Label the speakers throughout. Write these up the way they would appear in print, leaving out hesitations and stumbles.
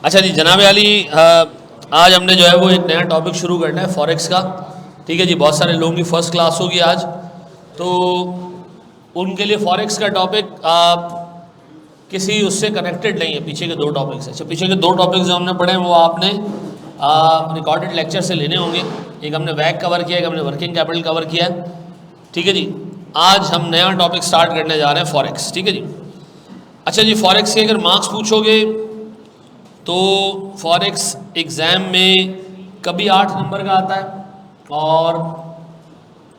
Speaker 1: अच्छा जी जनाब अली, आज हमने जो है वो एक नया टॉपिक शुरू करना है फॉरेक्स का। ठीक है जी, बहुत सारे लोगों की फ़र्स्ट क्लास होगी आज, तो उनके लिए फॉरेक्स का टॉपिक किसी उससे कनेक्टेड नहीं है, पीछे के दो टॉपिक्स हैं। अच्छा, पीछे के दो टॉपिक्स जो हमने पढ़े हैं वो आपने रिकॉर्डेड लेक्चर से लेने होंगे। एक हमने वैक कवर किया, एक हमने वर्किंग कैपिटल कवर किया है। ठीक है जी, आज हम नया टॉपिक स्टार्ट करने जा रहे हैं फॉरेक्स। ठीक है जी। अच्छा जी, फॉरेक्स के अगर मार्क्स पूछोगे तो फॉरेक्स एग्ज़ाम में कभी 8 नंबर का आता है और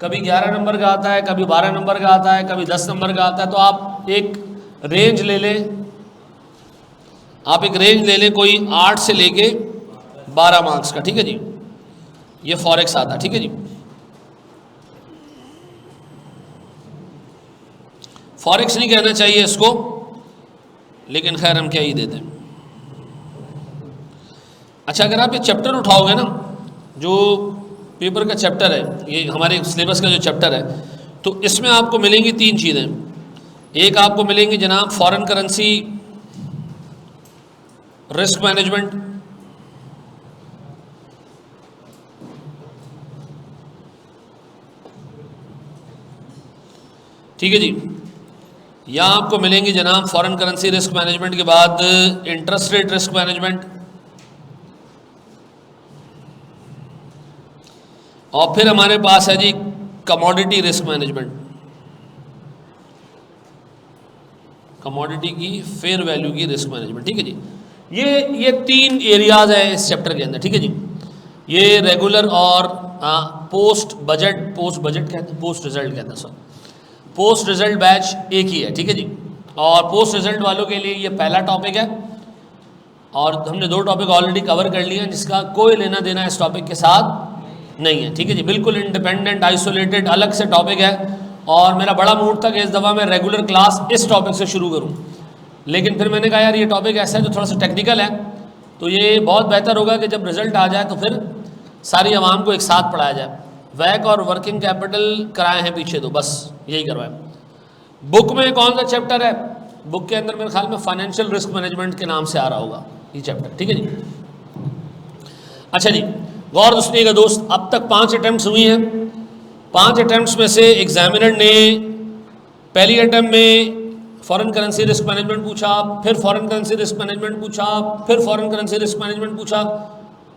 Speaker 1: कभी 11 नंबर का आता है, कभी 12 नंबर का आता है, कभी 10 नंबर का आता है। तो आप एक रेंज ले लें, कोई 8 से लेके 12 मार्क्स का। ठीक है जी, ये फॉरेक्स आता है। ठीक है जी, फॉरेक्स नहीं कहना चाहिए इसको, लेकिन खैर हम क्या ही देते हैं। अच्छा, अगर आप ये चैप्टर उठाओगे ना, जो पेपर का चैप्टर है, ये हमारे सिलेबस का जो चैप्टर है, तो इसमें आपको मिलेंगी 3 चीज़ें। एक आपको मिलेंगी जनाब फॉरेन करेंसी रिस्क मैनेजमेंट, ठीक है जी। यहाँ आपको मिलेंगी जनाब फॉरेन करेंसी रिस्क मैनेजमेंट के बाद इंटरेस्ट रेट रिस्क मैनेजमेंट, और फिर हमारे पास है जी कमोडिटी रिस्क मैनेजमेंट, कमोडिटी की फेयर वैल्यू की रिस्क मैनेजमेंट। ठीक है जी, ये 3 एरियाज हैं इस चैप्टर के अंदर। ठीक है जी, ये रेगुलर और पोस्ट रिजल्ट कहते हैं सर, पोस्ट रिजल्ट बैच एक ही है। ठीक है जी, और पोस्ट रिजल्ट वालों के लिए ये पहला टॉपिक है, और हमने 2 टॉपिक ऑलरेडी कवर कर लिए हैं जिसका कोई लेना देना इस टॉपिक के साथ नहीं है। ठीक है जी, बिल्कुल इंडिपेंडेंट आइसोलेटेड अलग से टॉपिक है, और मेरा बड़ा मूड था कि इस दफ़ा मैं रेगुलर क्लास इस टॉपिक से शुरू करूं, लेकिन फिर मैंने कहा यार ये टॉपिक ऐसा है जो थोड़ा सा टेक्निकल है, तो ये बहुत बेहतर होगा कि जब रिजल्ट आ जाए तो फिर सारी आवाम को एक साथ पढ़ाया जाए। वैक और वर्किंग कैपिटल कराए हैं पीछे, तो बस यही करवाएं। बुक में कौन सा चैप्टर है? बुक के अंदर मेरे ख्याल में फाइनेंशियल रिस्क मैनेजमेंट के नाम से आ रहा होगा ये चैप्टर। ठीक है जी। अच्छा जी, गौर सुनिएगा दोस्त, अब तक 5 अटैम्प्ट्स हुई हैं। 5 अटैम्प्ट्स में से एग्जामिनर ने पहली अटैम्प्ट में फॉरेन करेंसी रिस्क मैनेजमेंट पूछा, फिर फॉरेन करेंसी रिस्क मैनेजमेंट पूछा, फिर फॉरेन करेंसी रिस्क मैनेजमेंट पूछा।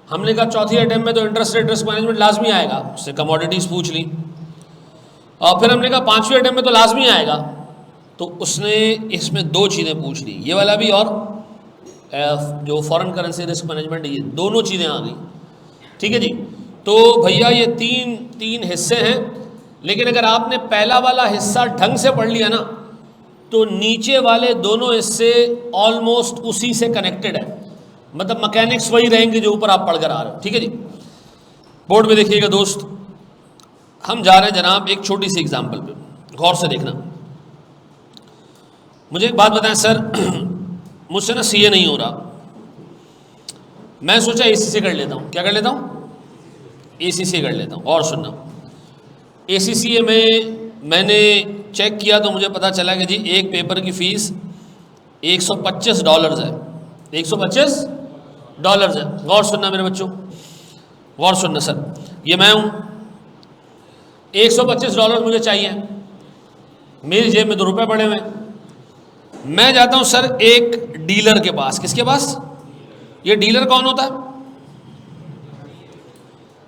Speaker 1: हमने कहा चौथी अटैम्प्ट में तो इंटरेस्ट रेट रिस्क मैनेजमेंट लाजमी आएगा, उससे कमोडिटीज़ पूछ ली, और फिर हमने कहा 5वीं अटैम्प्ट में तो लाजमी आएगा, तो उसने इसमें 2 चीज़ें पूछ ली, ये वाला भी और जो फॉरेन करेंसी रिस्क मैनेजमेंट, ये दोनों चीज़ें आ गई। ठीक है जी, तो भैया ये तीन हिस्से हैं, लेकिन अगर आपने पहला वाला हिस्सा ढंग से पढ़ लिया ना, तो नीचे वाले दोनों हिस्से ऑलमोस्ट उसी से कनेक्टेड है, मतलब मैकेनिक्स वही रहेंगे जो ऊपर आप पढ़ कर आ रहे हो। ठीक है जी, बोर्ड में देखिएगा दोस्त, हम जा रहे हैं जनाब एक छोटी सी एग्जाम्पल पे, गौर से देखना। मुझे एक बात बताएं सर, मुझसे ना सीए नहीं हो रहा, मैं सोचा एसीसी कर लेता हूँ। क्या कर लेता हूँ? एसीसी कर लेता हूँ। और सुनना, एसीसी में मैंने चेक किया तो मुझे पता चला कि जी एक पेपर की फ़ीस $125 है, $125 है। गौर सुनना मेरे बच्चों, गौर सुनना सर, ये मैं हूँ, $125 मुझे चाहिए, मेरी जेब में 2 रुपये पड़े हुए, मैं जाता हूँ सर एक डीलर के पास। किसके पास? ये डीलर कौन होता है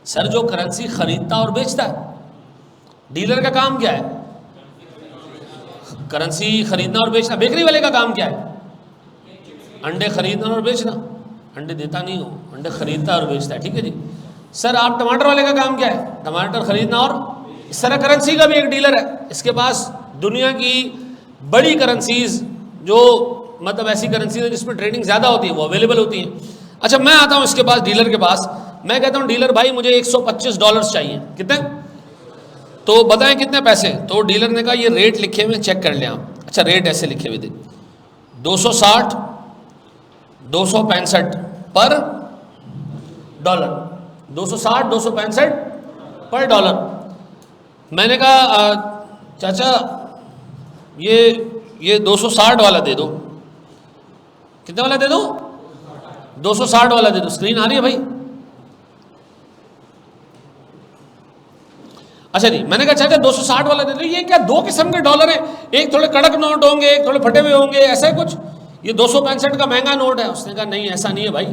Speaker 1: सर? जो करेंसी खरीदता और बेचता है। डीलर का काम क्या है? करेंसी खरीदना और बेचना। बेकरी वाले का काम क्या है? अंडे खरीदना और बेचना। अंडे देता नहीं हो, अंडे खरीदता और बेचता है। ठीक है जी। सर आप टमाटर वाले का काम क्या है? टमाटर खरीदना और, इस तरह करेंसी का भी एक डीलर है, इसके पास दुनिया की बड़ी करेंसीज, जो मतलब ऐसी करेंसीज है जिसमें ट्रेडिंग ज़्यादा होती है, वो अवेलेबल होती हैं। अच्छा, मैं आता हूँ इसके पास, डीलर के पास, मैं कहता हूँ डीलर भाई मुझे $125 चाहिए। कितने? तो बताएं कितने पैसे? तो डीलर ने कहा ये रेट लिखे हुए चेक कर लें आप। अच्छा, रेट ऐसे लिखे हुए थे, 260, 265 पर डॉलर, 260, 265 पर डॉलर। मैंने कहा चाचा ये 260 वाला दे दो। कितने वाला दे दो? 260 वाला दे दो, स्क्रीन आ रही है भाई? अच्छा जी, मैंने कहा चाचा 260 वाला दे दो। ये क्या दो किस्म के डॉलर हैं, एक थोड़े कड़क नोट होंगे, एक थोड़े फटे हुए होंगे, ऐसा है कुछ, ये 265 का महंगा नोट है। उसने कहा नहीं ऐसा नहीं है भाई।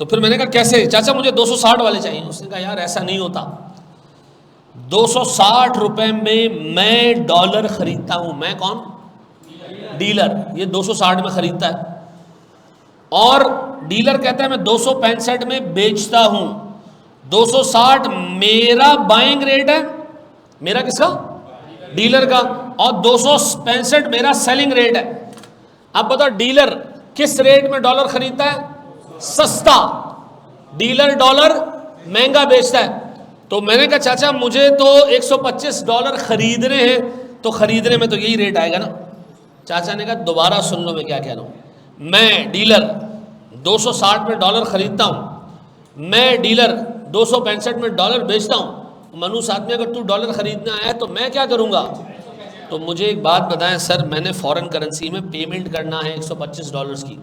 Speaker 1: तो फिर मैंने कहा कैसे? चाचा मुझे 260 वाले चाहिए। उसने कहा यार ऐसा नहीं होता, 260 रुपए में मैं डॉलर खरीदता हूं। मैं कौन? डीलर। ये 260 में खरीदता है और डीलर कहता है मैं 265 में बेचता हूं। 260 मेरा बाइंग रेट है, मेरा किसका? डीलर का, और 265 मेरा सेलिंग रेट है। अब बताओ डीलर किस रेट में डॉलर खरीदता है? सस्ता। डीलर डॉलर महंगा बेचता है। तो मैंने कहा चाचा मुझे तो 125 डॉलर खरीदने हैं, तो खरीदने में तो यही रेट आएगा ना। चाचा ने कहा दोबारा सुन लो मैं क्या कह रहा हूं। मैं डीलर 260 में डॉलर खरीदता हूं, मैं डीलर 265 में डॉलर बेचता हूं। मनुष्य आदमी अगर तू डॉलर खरीदना आया तो मैं क्या करूंगा? तो मुझे एक बात बताएं सर, मैंने फॉरेन करेंसी में पेमेंट करना है 125 डॉलर्स की,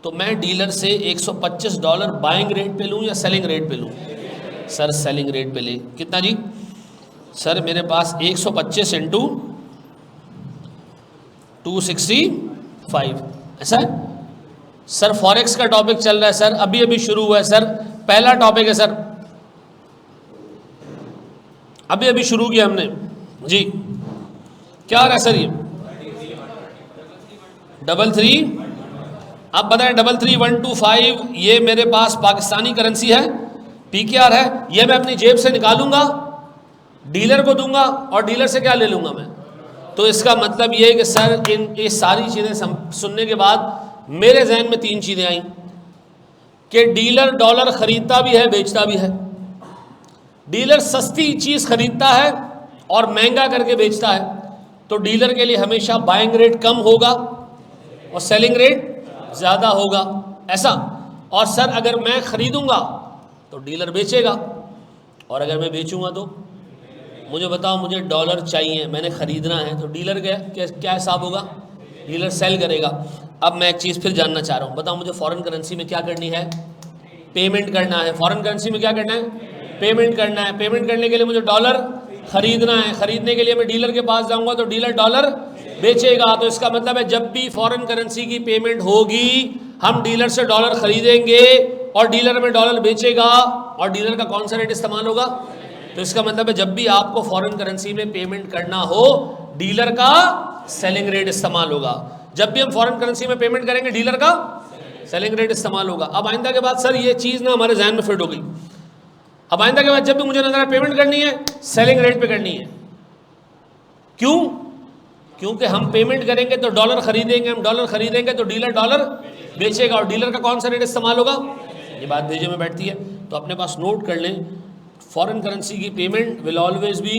Speaker 1: तो मैं डीलर से 125 डॉलर बाइंग रेट पे लूं या सेलिंग रेट पे लूं? सर सेलिंग रेट पे ले। कितना जी? सर मेरे पास 125 इंटू 265 ऐसा है। सर फॉरेक्स का टॉपिक चल रहा है सर, अभी अभी शुरू हुआ है सर, पहला टॉपिक है सर, अभी अभी शुरू किया हमने जी। क्या आ रहा है सर? ये 33, अब बताएं 33,125, ये मेरे पास पाकिस्तानी करेंसी है, PKR है, ये मैं अपनी जेब से निकालूंगा, डीलर को दूंगा और डीलर से क्या ले लूंगा मैं? तो इसका मतलब ये है कि सर ये सारी चीज़ें सुनने के बाद मेरे जहन में 3 चीज़ें आई कि डीलर डॉलर खरीदता भी है बेचता भी है। डीलर सस्ती चीज़ खरीदता है और महंगा करके बेचता है, तो डीलर के लिए हमेशा बाइंग रेट कम होगा और सेलिंग रेट ज़्यादा होगा, ऐसा। और सर अगर मैं खरीदूंगा तो डीलर बेचेगा, और अगर मैं बेचूंगा तो मुझे बताओ मुझे डॉलर चाहिए, मैंने खरीदना है, तो डीलर क्या हिसाब होगा? डीलर सेल करेगा। अब मैं एक चीज़ फिर जानना चाह रहा हूँ, बताओ मुझे फॉरेन करेंसी में क्या करनी है? पेमेंट करना है। फॉरेन करेंसी में क्या करना है? पेमेंट करना है। पेमेंट करने के लिए मुझे डॉलर खरीदना है, खरीदने के लिए मैं डीलर के पास जाऊंगा तो डीलर डॉलर बेचेगा। तो इसका मतलब है जब भी फॉरेन करेंसी की पेमेंट होगी हम डीलर से डॉलर खरीदेंगे और डीलर में डॉलर बेचेगा, और डीलर का कौन सा रेट इस्तेमाल होगा? तो इसका मतलब है जब भी आपको फॉरेन करेंसी में पेमेंट करना हो डीलर का सेलिंग रेट इस्तेमाल होगा। जब भी हम फॉरेन करेंसी में पेमेंट करेंगे डीलर का सेलिंग रेट इस्तेमाल होगा। अब आइंदा के बाद सर ये चीज़ ना हमारे जहन में फिट हो गई। अब आइंदा के बाद जब भी मुझे नजर पेमेंट करनी है सेलिंग रेट पे करनी है। क्यों? क्योंकि हम पेमेंट करेंगे तो डॉलर खरीदेंगे, हम डॉलर खरीदेंगे तो डीलर डॉलर बेचेगा, और डीलर का कौन सा रेट इस्तेमाल होगा? ये बात भेजे में बैठती है। तो अपने पास नोट कर लें, फॉरेन करेंसी की payment will always be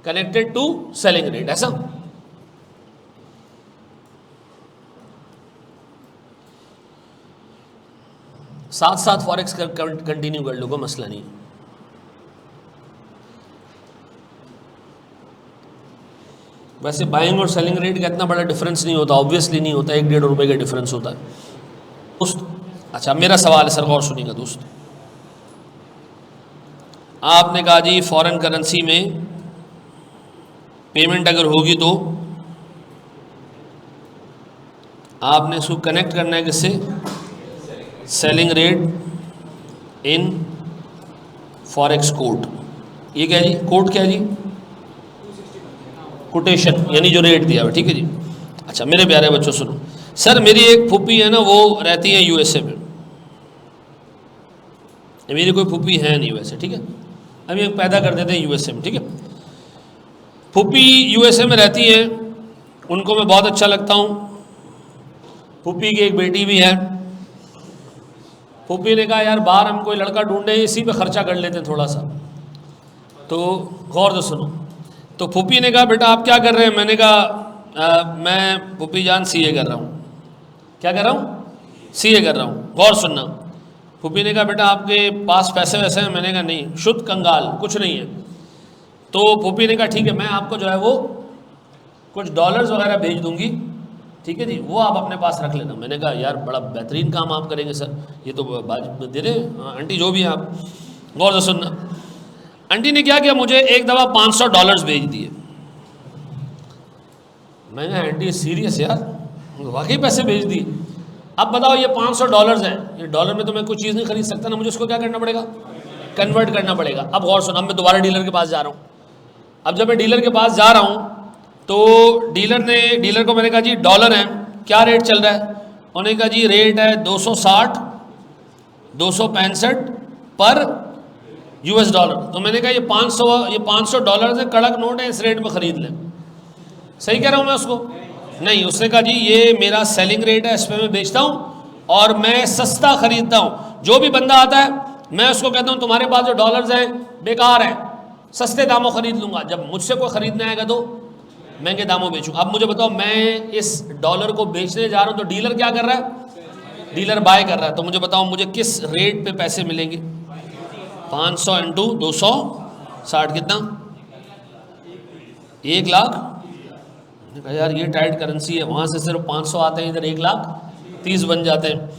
Speaker 1: connected to selling rate, ऐसा। साथ साथ फॉरेक्स कंटिन्यू कर लो, कोई मसला नहीं। वैसे बाइंग और सेलिंग रेट का इतना बड़ा डिफरेंस नहीं होता, ऑब्वियसली नहीं होता, 1-1.5 रुपये का डिफरेंस होता है दोस्त। अच्छा मेरा सवाल है सर, गौर सुनिएगा दोस्त। आपने कहा जी फॉरेन करेंसी में पेमेंट अगर होगी तो आपने इसको कनेक्ट करना है किससे? Selling rate in forex code. ये क्या जी? कोड क्या है जी? कोटेशन, यानी जो रेट दिया हुआ, ठीक है जी। अच्छा मेरे प्यारे बच्चों सुनो, सर मेरी एक फूफी है ना, वो रहती है USA में। मेरी कोई फूफी है नहीं वैसे, ठीक है, हम ये पैदा कर देते हैं USA में, ठीक है। फूफी USA में रहती है, उनको मैं बहुत अच्छा लगता हूँ। फूफी की एक बेटी भी है। फूफी ने कहा यार बाहर हम कोई लड़का ढूंढे, इसी पे खर्चा कर लेते हैं थोड़ा सा। तो गौर से सुनो, तो फूफी ने कहा बेटा आप क्या कर रहे हैं? मैंने कहा मैं फूफी जान CA कर रहा हूँ। क्या कर रहा हूँ? CA कर रहा हूँ। गौर सुनना, फूफी ने कहा बेटा आपके पास पैसे वैसे हैं? मैंने कहा नहीं, शुद्ध कंगाल, कुछ नहीं है। तो फूफी ने कहा ठीक है मैं आपको जो है वो कुछ डॉलर्स वगैरह भेज दूंगी, ठीक है जी, वो आप अपने पास रख लेना। मैंने कहा यार बड़ा बेहतरीन काम आप करेंगे सर, ये तो दे दे आंटी जो भी हैं आप, गौर से सुनना। आंटी ने क्या किया, मुझे एक दफ़ा $500 भेज दिए। मैं कहा आंटी सीरियस यार, वाकई पैसे भेज दिए। अब बताओ ये $500 हैं, ये डॉलर में तो मैं कोई चीज़ नहीं खरीद सकता ना, मुझे उसको क्या करना पड़ेगा, कन्वर्ट करना पड़ेगा। अब गौर सुन, अब मैं दोबारा डीलर के पास जा रहा हूँ। अब जब मैं डीलर के पास जा रहा हूँ तो डीलर को मैंने कहा जी डॉलर है, क्या रेट चल रहा है? उन्होंने कहा जी रेट है 260 265 पर US डॉलर। तो मैंने कहा ये 500 डॉलर से कड़क नोट है, इस रेट में ख़रीद लें। सही कह रहा हूँ मैं उसको? नहीं, उसने कहा जी ये मेरा सेलिंग रेट है, इस पर मैं बेचता हूँ और मैं सस्ता ख़रीदता हूँ। जो भी बंदा आता है मैं उसको कहता हूँ तुम्हारे पास जो डॉलर्स हैं बेकार हैं, सस्ते दामों ख़रीद लूँगा। जब मुझसे कोई ख़रीदने आएगा तो महंगे दामों बेचूँ। अब मुझे बताओ, मैं इस डॉलर को बेचने जा रहा हूँ तो डीलर क्या कर रहा है? डीलर बाय कर रहा है। तो मुझे बताओ मुझे किस रेट पे पैसे मिलेंगे? 500 इंटू 260 कितना? 1 लाख। मैंने कहा यार ये टाइट करेंसी है, वहाँ से सिर्फ 500 आते हैं, इधर 1,30,000 बन जाते हैं।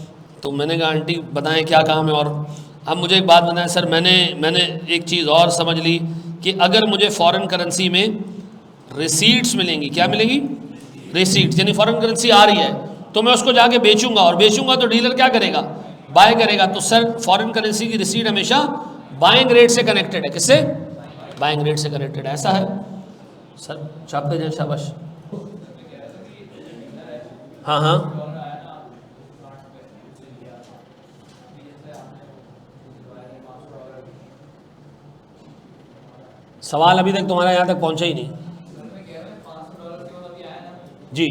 Speaker 1: तो मैंने कहा आंटी बताएं क्या काम है। और अब मुझे एक बात बताएं सर, मैंने एक चीज़ और समझ ली कि अगर मुझे फॉरेन करेंसी में रिसीट्स मिलेंगी, क्या मिलेगी? रिसीट्स, यानी फॉरेन करेंसी आ रही है तो मैं उसको जाके बेचूंगा, और बेचूंगा तो डीलर क्या करेगा? बाय करेगा। तो सर फॉरेन करेंसी की रिसीट हमेशा बाइंग रेट से कनेक्टेड है। किससे? बाइंग रेट से कनेक्टेड है। ऐसा है सर, छापते जाए, शाबाश। हाँ हाँ, सवाल अभी तक तुम्हारा यहाँ तक पहुँचा ही नहीं जी।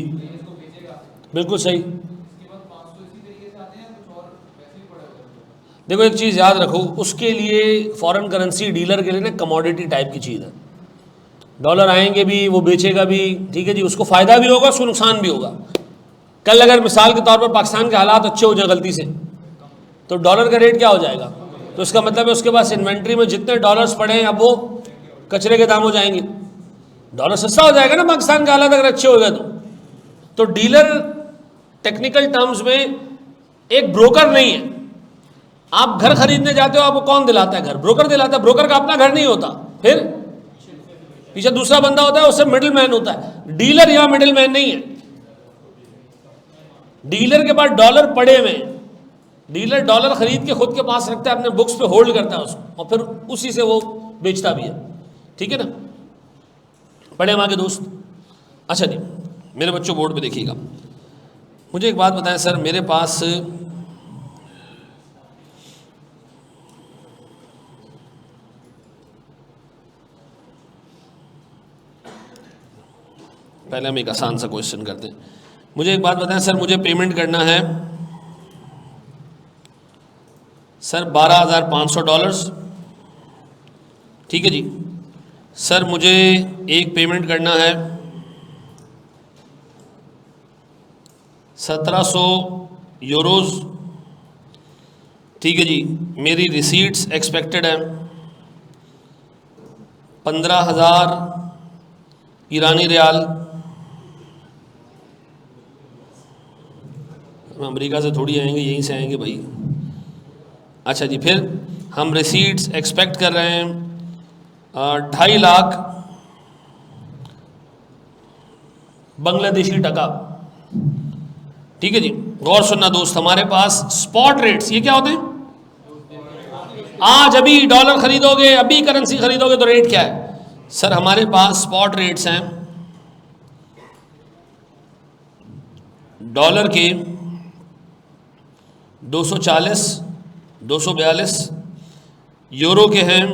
Speaker 1: बिल्कुल सही। देखो एक चीज़ याद रखो, उसके लिए फॉरेन करेंसी डीलर के लिए ना कमोडिटी टाइप की चीज़ है। डॉलर आएंगे भी, वो बेचेगा भी, ठीक है जी, उसको फ़ायदा भी होगा, उसको नुकसान भी होगा। कल अगर मिसाल के तौर पर पाकिस्तान के हालात अच्छे हो जाए गलती से, तो डॉलर का रेट क्या हो जाएगा? तो इसका मतलब है उसके पास इन्वेंट्री में जितने डॉलर्स पड़े हैं अब वो कचरे के दाम हो जाएंगे। डॉलर सस्ता हो जाएगा ना पाकिस्तान के हालात अगर अच्छे हो गए तो डीलर टेक्निकल टर्म्स में एक ब्रोकर नहीं है। आप घर खरीदने जाते हो, आपको कौन दिलाता है घर? ब्रोकर दिलाता है। ब्रोकर का अपना घर नहीं होता, फिर पीछे दूसरा बंदा होता है, उससे मिडिल मैन होता है। डीलर यहाँ मिडिल मैन नहीं है। डीलर के पास डॉलर पड़े हुए, डीलर डॉलर खरीद के खुद के पास रखता है, अपने बुक्स पे होल्ड करता है उसको, और फिर उसी से वो बेचता भी है। ठीक है ना? पढ़े वहाँ के दोस्त? अच्छा जी, मेरे बच्चों बोर्ड पे देखिएगा। मुझे एक बात बताएं सर, मेरे पास पहले हम एक आसान सा क्वेश्चन करते हैं। मुझे एक बात बताएं सर, मुझे पेमेंट करना है सर $12,500, ठीक है जी। सर मुझे एक पेमेंट करना है 1700 यूरोज़, ठीक है जी। मेरी रिसीट्स एक्सपेक्टेड है 15,000 ईरानी रियाल। अमेरिका से थोड़ी आएंगे, यहीं से आएंगे भाई। अच्छा जी, फिर हम रिसीट्स एक्सपेक्ट कर रहे हैं 2.5 लाख बांग्लादेशी टका, ठीक है जी। गौर सुनना दोस्त, हमारे पास स्पॉट रेट्स ये क्या होते हैं? आज अभी डॉलर खरीदोगे, अभी करेंसी खरीदोगे तो रेट क्या है? सर हमारे पास स्पॉट रेट्स हैं डॉलर के 240, 242, यूरो के हैं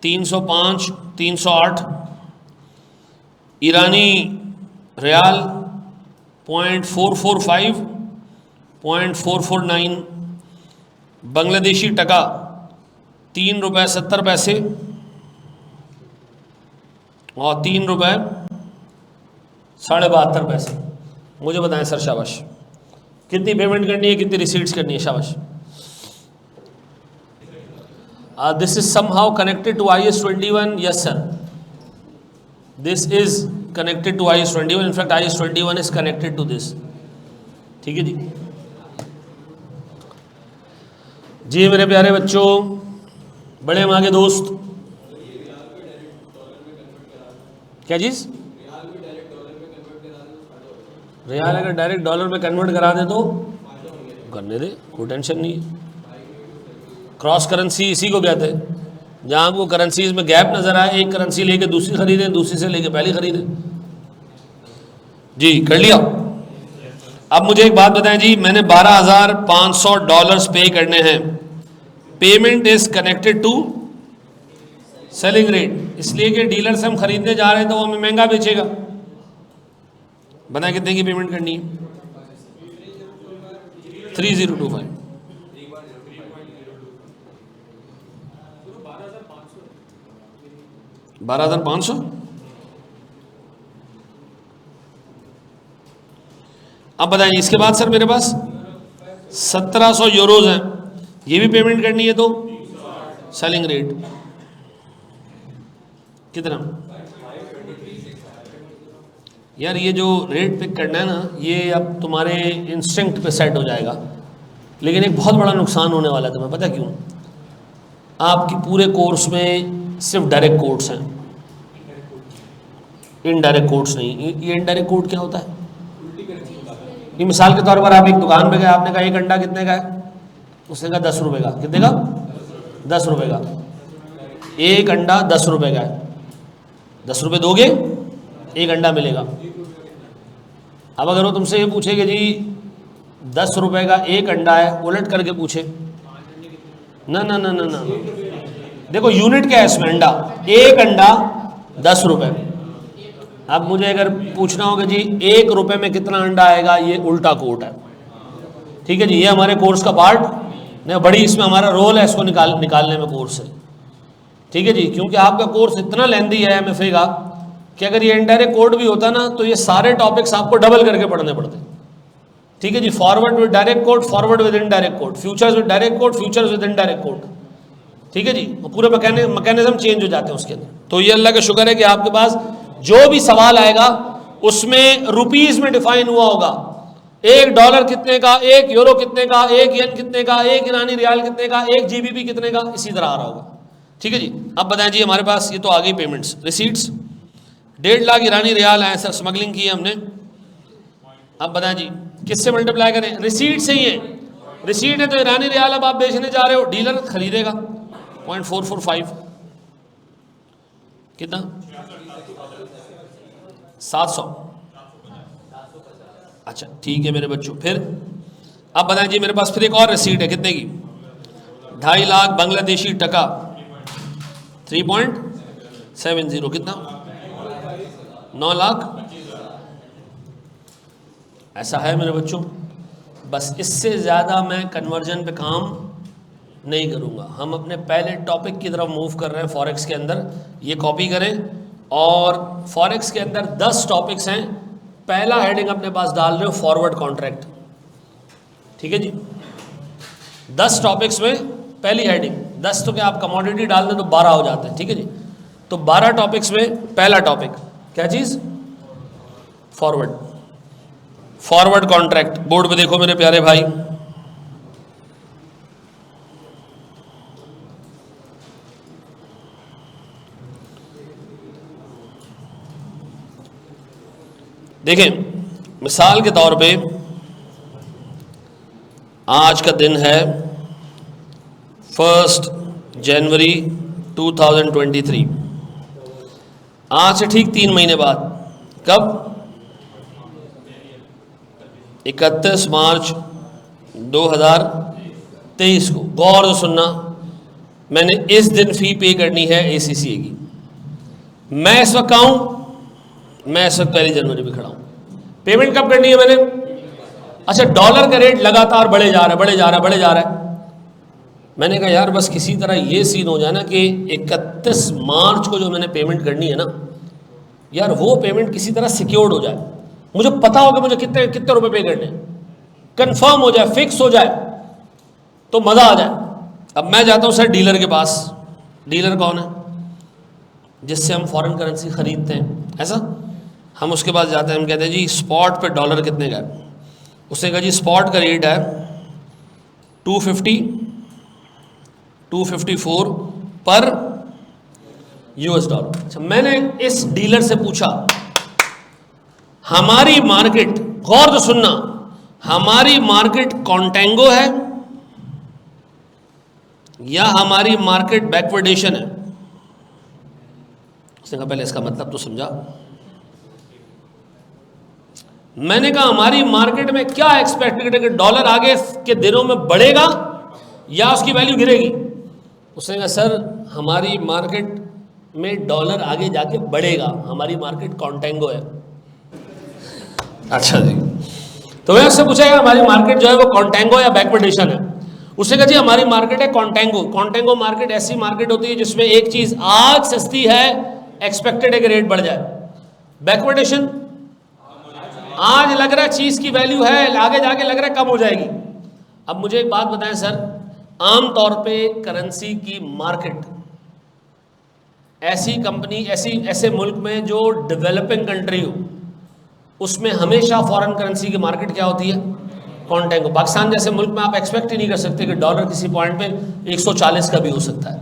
Speaker 1: 305, 308, ईरानी रियाल 0.445, 0.449, बांग्लादेशी टका ₹3.70 और ₹3.72। मुझे बताएं सर, शाबाश, कितनी पेमेंट करनी है, कितनी रिसीट्स करनी है? शाबाश। This is somehow connected to IS 21. Yes sir, this is connected to IS-21. In fact, IS-21 is connected to this. ठीक है जी। जी मेरे प्यारे बच्चों, बड़े माँ के दोस्त, क्या चीज़? रियाल अगर डायरेक्ट डॉलर में कन्वर्ट करा दे तो करने दे, कोई टेंशन नहीं है। क्रॉस करेंसी इसी को कहते हैं, जहाँ आपको करेंसीज में गैप नजर आए, एक करेंसी लेके दूसरी खरीदें, दूसरी से लेके पहली खरीदें। जी कर लिया। अब मुझे एक बात बताएं जी, मैंने $12,500 पे करने हैं। Payment is connected to selling rate, इसलिए कि डीलर से हम खरीदने जा रहे हैं तो वो हमें महंगा बेचेगा। बताएं कितने की पेमेंट करनी है? 3025। $12,500। अब बताइए, इसके बाद सर मेरे पास 1700 यूरोज हैं, ये भी पेमेंट करनी है तो सेलिंग रेट कितना? यार ये जो रेट पिक करना है ना, ये अब तुम्हारे इंस्टिंक्ट पे सेट हो जाएगा, लेकिन एक बहुत बड़ा नुकसान होने वाला है तुम्हें। पता क्यों? आपकी पूरे कोर्स में सिर्फ डायरेक्ट कोड्स हैं, इनडायरेक्ट कोड्स नहीं। ये इनडायरेक्ट कोड क्या होता है? ये मिसाल के तौर पर आप एक दुकान पे गए, आपने कहा एक अंडा कितने का है? उसने कहा 10 रुपये का। कितने का? 10 रुपये का। एक अंडा 10 रुपये का है, 10 रुपये दोगे एक अंडा मिलेगा। अब अगर वो तुमसे ये पूछे कि जी 10 रुपये का एक अंडा है, उलट करके पूछे, ना ना ना ना ना, देखो यूनिट क्या है इसमें? अंडा, एक अंडा 10 रुपये। अब मुझे अगर पूछना होगा जी 1 रुपये में कितना अंडा आएगा, ये उल्टा कोट है। ठीक है जी, ये हमारे कोर्स का पार्ट नहीं, बड़ी इसमें हमारा रोल है इसको निकालने में कोर्स से। ठीक है जी, क्योंकि आपका कोर्स इतना लेंदी है एमएफए का कि अगर ये इनडायरेक्ट कोड भी होता ना तो ये सारे टॉपिक्स आपको डबल करके पढ़ने पड़ते। ठीक है जी, forward with direct quote, forward with indirect quote, futures with direct quote, futures with indirect quote. ठीक है जी, पूरे मैकेनिज्म चेंज हो जाते हैं उसके अंदर। तो ये अल्लाह का शुक्र है कि आपके पास जो भी सवाल आएगा उसमें रुपीस में डिफाइन हुआ होगा। $1 कितने का, €1 कितने का, $1 कितने का, $1 ईरानी रियाल कितने का, $1 GBP कितने का, इसी तरह आ रहा होगा। ठीक है जी। अब बताएं जी, हमारे पास ये तो आ गई पेमेंट्स, रिसीट्स 1.5 लाख ईरानी रियाल आए सर, स्मगलिंग की है हमने। अब बताएं जी किससे मल्टीप्लाई करें? रिसीट से ही है। रिसीट है तो ईरानी रियाल अब आप बेचने जा रहे हो, डीलर खरीदेगा 0.445, कितना? 700। अच्छा ठीक है मेरे बच्चों। फिर अब बताएं जी, मेरे पास फिर एक और रिसीट है, कितने की? 2.5 लाख बांग्लादेशी टका, 3.70, कितना? 9 लाख। ऐसा है मेरे बच्चों, बस इससे ज़्यादा मैं कन्वर्जन पे काम नहीं करूँगा। हम अपने पहले टॉपिक की तरफ मूव कर रहे हैं फॉरेक्स के अंदर, ये कॉपी करें। और फॉरेक्स के अंदर 10 टॉपिक्स हैं। पहला हेडिंग अपने पास डाल रहे हो फॉरवर्ड कॉन्ट्रैक्ट। ठीक है जी, 10 टॉपिक्स में पहली हेडिंग, 10 तो क्या आप कमोडिटी डाल दें तो 12 हो जाते हैं। ठीक है जी, तो 12 टॉपिक्स में पहला टॉपिक क्या चीज़? Forward, forward contract. बोर्ड पे देखो मेरे प्यारे भाई, देखें मिसाल के तौर पे आज का दिन है 1 जनवरी 2023। आज से ठीक 3 महीने बाद, कब? 31 मार्च 2023 को। गौर से सुनना, मैंने इस दिन फी पे करनी है ACCA की। मैं इस वक्त आऊँ, मैं इस वक्त 1 जनवरी में खड़ा हूँ। पेमेंट कब करनी है मैंने? अच्छा, डॉलर का रेट लगातार बढ़े जा रहा है, बढ़े जा रहा है, बढ़े जा रहा है। मैंने कहा यार बस किसी तरह ये सीन हो जाए ना कि 31 मार्च को जो मैंने पेमेंट करनी है ना, यार वो पेमेंट किसी तरह सिक्योर्ड हो जाए। मुझे पता हो कि मुझे कितने कितने रुपए पे करने, कंफर्म हो जाए, फिक्स हो जाए, तो मज़ा आ जाए। अब मैं जाता हूँ सर डीलर के पास। डीलर कौन है? जिससे हम फॉरेन करेंसी खरीदते हैं, ऐसा? हम उसके बाद जाते हैं, हम कहते हैं जी स्पॉट पे डॉलर कितने का है। उसने कहा जी स्पॉट का रेट है 250 254 पर यूएस डॉलर। अच्छा, मैंने इस डीलर से पूछा हमारी मार्केट, गौर से सुनना, हमारी मार्केट कॉन्टेंगो है या हमारी मार्केट बैकवर्डेशन है। उसने कहा पहले इसका मतलब तो समझा। मैंने कहा हमारी मार्केट में क्या एक्सपेक्टेड है कि डॉलर आगे के दिनों में बढ़ेगा या उसकी वैल्यू गिरेगी। उसने कहा सर हमारी मार्केट में डॉलर आगे जाके बढ़ेगा, हमारी मार्केट कॉन्टेंगो है। अच्छा जी, तो मैं उससे पूछा हमारी मार्केट जो है वो कॉन्टेंगो या बैकवर्डेशन है। उसने कहा जी हमारी मार्केट है कॉन्टेंगो। कॉन्टेंगो मार्केट ऐसी मार्केट होती है जिसमें एक चीज आज सस्ती है, एक्सपेक्टेड है कि रेट बढ़ जाए। बैकवर्डेशन आज लग रहा है चीज की वैल्यू है, आगे जाके लग रहा है कम हो जाएगी। अब मुझे एक बात बताएं सर, आमतौर पे करेंसी की मार्केट ऐसी कंपनी ऐसे मुल्क में जो डेवलपिंग कंट्री हो उसमें हमेशा फॉरेन करेंसी की मार्केट क्या होती है, कॉन्टेंगो। पाकिस्तान जैसे मुल्क में आप एक्सपेक्ट ही नहीं कर सकते कि डॉलर किसी पॉइंट पे 140 का भी हो सकता है।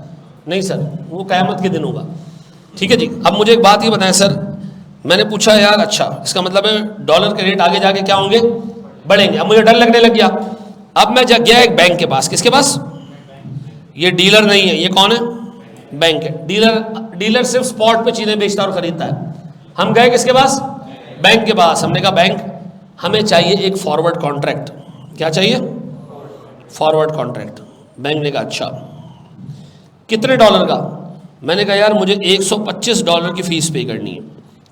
Speaker 1: नहीं सर, वो क़यामत के दिन होगा। ठीक है जी, अब मुझे एक बात ये बताएं सर, मैंने पूछा यार अच्छा इसका मतलब है डॉलर के रेट आगे जाके क्या होंगे, बढ़ेंगे। अब मुझे डर लगने लग गया। अब मैं गया एक बैंक के पास। किसके पास? ये डीलर नहीं है, ये कौन है, बैंक है। डीलर सिर्फ स्पॉट पे चीजें बेचता और खरीदता है। हम गए किसके पास, बैंक के पास। हमने कहा बैंक हमें चाहिए एक फॉरवर्ड कॉन्ट्रैक्ट। क्या चाहिए, फॉरवर्ड कॉन्ट्रैक्ट। बैंक ने कहा अच्छा कितने डॉलर का। मैंने कहा यार मुझे $125 की फीस पे करनी है।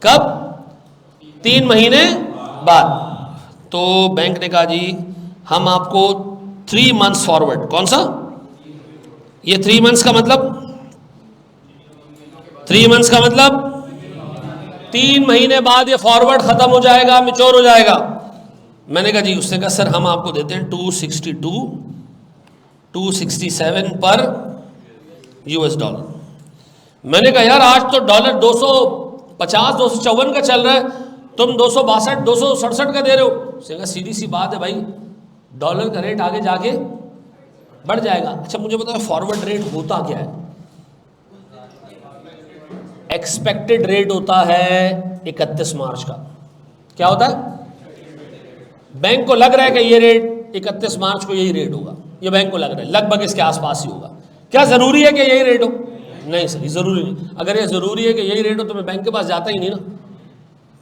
Speaker 1: कब, 3 महीने बाद। तो बैंक ने कहा जी हम आपको 3 मंथ्स फॉरवर्ड। कौन सा, ये 3 मंथ्स का मतलब, 3 मंथ्स का मतलब 3 महीने बाद ये फॉरवर्ड खत्म हो जाएगा, मैच्योर हो जाएगा। मैंने कहा जी, उसने कहा सर हम आपको देते हैं 262 267 पर यूएस डॉलर। मैंने कहा यार आज तो डॉलर 250 254 का चल रहा है, तुम 262 267 का दे रहे हो। उसने कहा सीधी सी बात है भाई, डॉलर का रेट आगे जाके बढ़ जाएगा। अच्छा मुझे बताओ फॉरवर्ड रेट होता क्या है। एक्सपेक्टेड रेट होता है 31 मार्च का। क्या होता है, बैंक को लग रहा है कि ये रेट 31 मार्च को यही रेट होगा, ये बैंक को लग रहा है लगभग इसके आसपास ही होगा। क्या जरूरी है कि यही रेट हो? नहीं सर, ये जरूरी नहीं। अगर ये जरूरी है कि यही रेट हो तो मैं बैंक के पास जाता ही नहीं ना।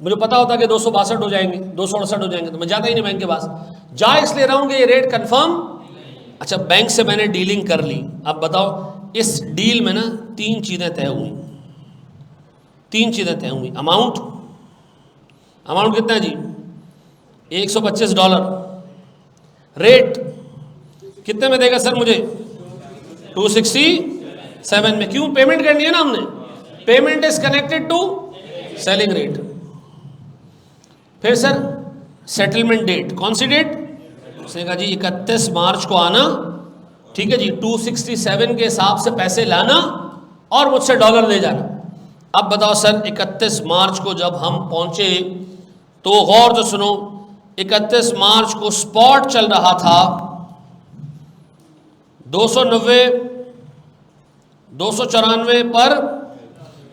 Speaker 1: मुझे पता होता कि 262 हो जाएंगे, 268 हो जाएंगे, तो मैं जाता ही नहीं बैंक के पास। जा इसलिए रहा हूं कि ये रेट कंफर्म। अच्छा बैंक से मैंने डीलिंग कर ली। अब बताओ इस डील में ना 3 चीजें तय हुई। 3 चीजें तय हुई। अमाउंट कितना है जी, $125। रेट कितने में देगा सर मुझे, 267 में। क्यों, पेमेंट करनी है ना हमने। Payment is connected to selling rate. फिर सर सेटलमेंट डेट, कौन सी डेट। उसने कहा जी 31 मार्च को आना, ठीक है जी, 267 के हिसाब से पैसे लाना और मुझसे डॉलर ले जाना। अब बताओ सर 31 मार्च को जब हम पहुंचे तो गौर से सुनो, 31 मार्च को स्पॉट चल रहा था 290 294 पर।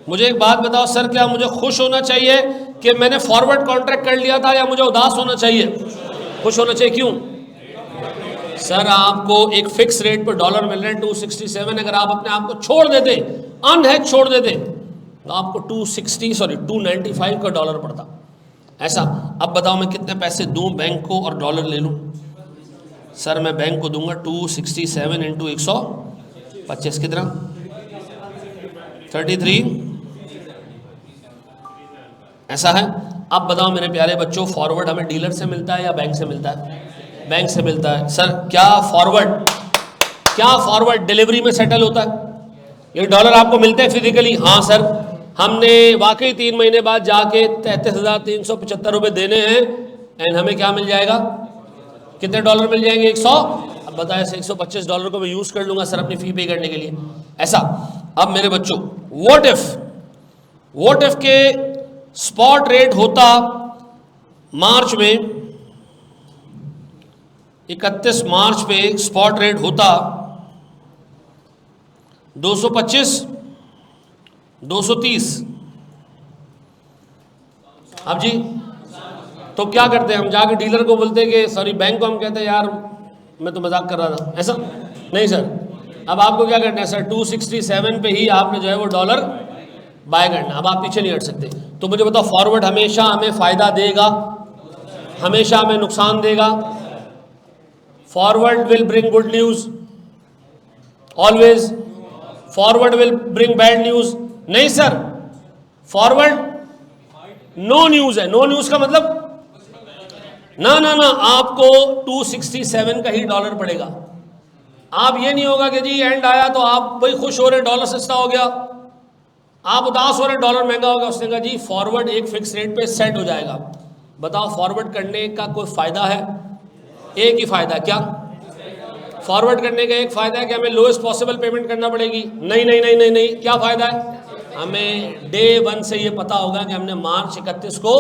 Speaker 1: मुझे एक बात बताओ सर, क्या मुझे खुश होना चाहिए कि मैंने फॉरवर्ड कॉन्ट्रैक्ट कर लिया था या मुझे उदास होना चाहिए? खुश होना चाहिए। क्यों सर, आपको एक फिक्स रेट पर डॉलर मिल रहे हैं 267। अगर आप अपने आप को छोड़ देते, अनहेज छोड़ देते, तो आपको 295 का डॉलर पड़ता। ऐसा। अब बताओ मैं कितने पैसे दूं बैंक को और डॉलर ले लूं। सर मैं बैंक को दूंगा 267 इंटू 125 कितना, 33। ऐसा है। अब बताओ मेरे प्यारे बच्चों, फॉरवर्ड हमें डीलर से मिलता है या बैंक से मिलता है? बैंक से मिलता है। सर क्या फॉरवर्ड डिलीवरी में सेटल होता है? ये डॉलर आपको मिलते हैं फिजिकली? हाँ सर, हमने वाकई 3 महीने बाद जाके 33,375 रुपये देने हैं एंड हमें क्या मिल जाएगा, कितने डॉलर मिल जाएंगे, 100। अब बताया $125 को मैं यूज कर लूंगा सर अपनी फी पे करने के लिए। ऐसा। अब मेरे बच्चों, व्हाट इफ के स्पॉट रेट होता मार्च में 31 मार्च पे स्पॉट रेट होता 225, 230। अब जी तो क्या करते हैं हम, जाके डीलर को बोलते हैं कि सॉरी, बैंक को हम कहते हैं यार मैं तो मजाक कर रहा था, ऐसा नहीं सर। अब आपको क्या करना है सर, 267 पे ही आपने जो है वो डॉलर बाय करना। अब आप पीछे नहीं हट सकते। तो मुझे बताओ, फॉरवर्ड हमेशा हमें फायदा देगा, हमेशा हमें नुकसान देगा? Forward will bring good news always, forward will bring bad news नहीं सर। फॉरवर्ड नो न्यूज है। नो न्यूज का मतलब ना ना ना, आपको 267 का ही डॉलर पड़ेगा। आप ये नहीं होगा कि जी एंड आया तो आप भाई खुश हो रहे डॉलर सस्ता हो गया, आप उदास हो रहे डॉलर महंगा हो गया। उसने कहा जी फॉरवर्ड एक फिक्स रेट पे सेट हो जाएगा। बताओ फॉरवर्ड करने का कोई फायदा है? एक ही फायदा, क्या? फॉरवर्ड करने का एक फायदा है कि हमें लोएस्ट पॉसिबल पेमेंट करना पड़ेगी। नहीं नहीं नहीं नहीं नहीं, क्या फायदा है? हमें डे 1 से ये पता होगा कि हमने मार्च 31 को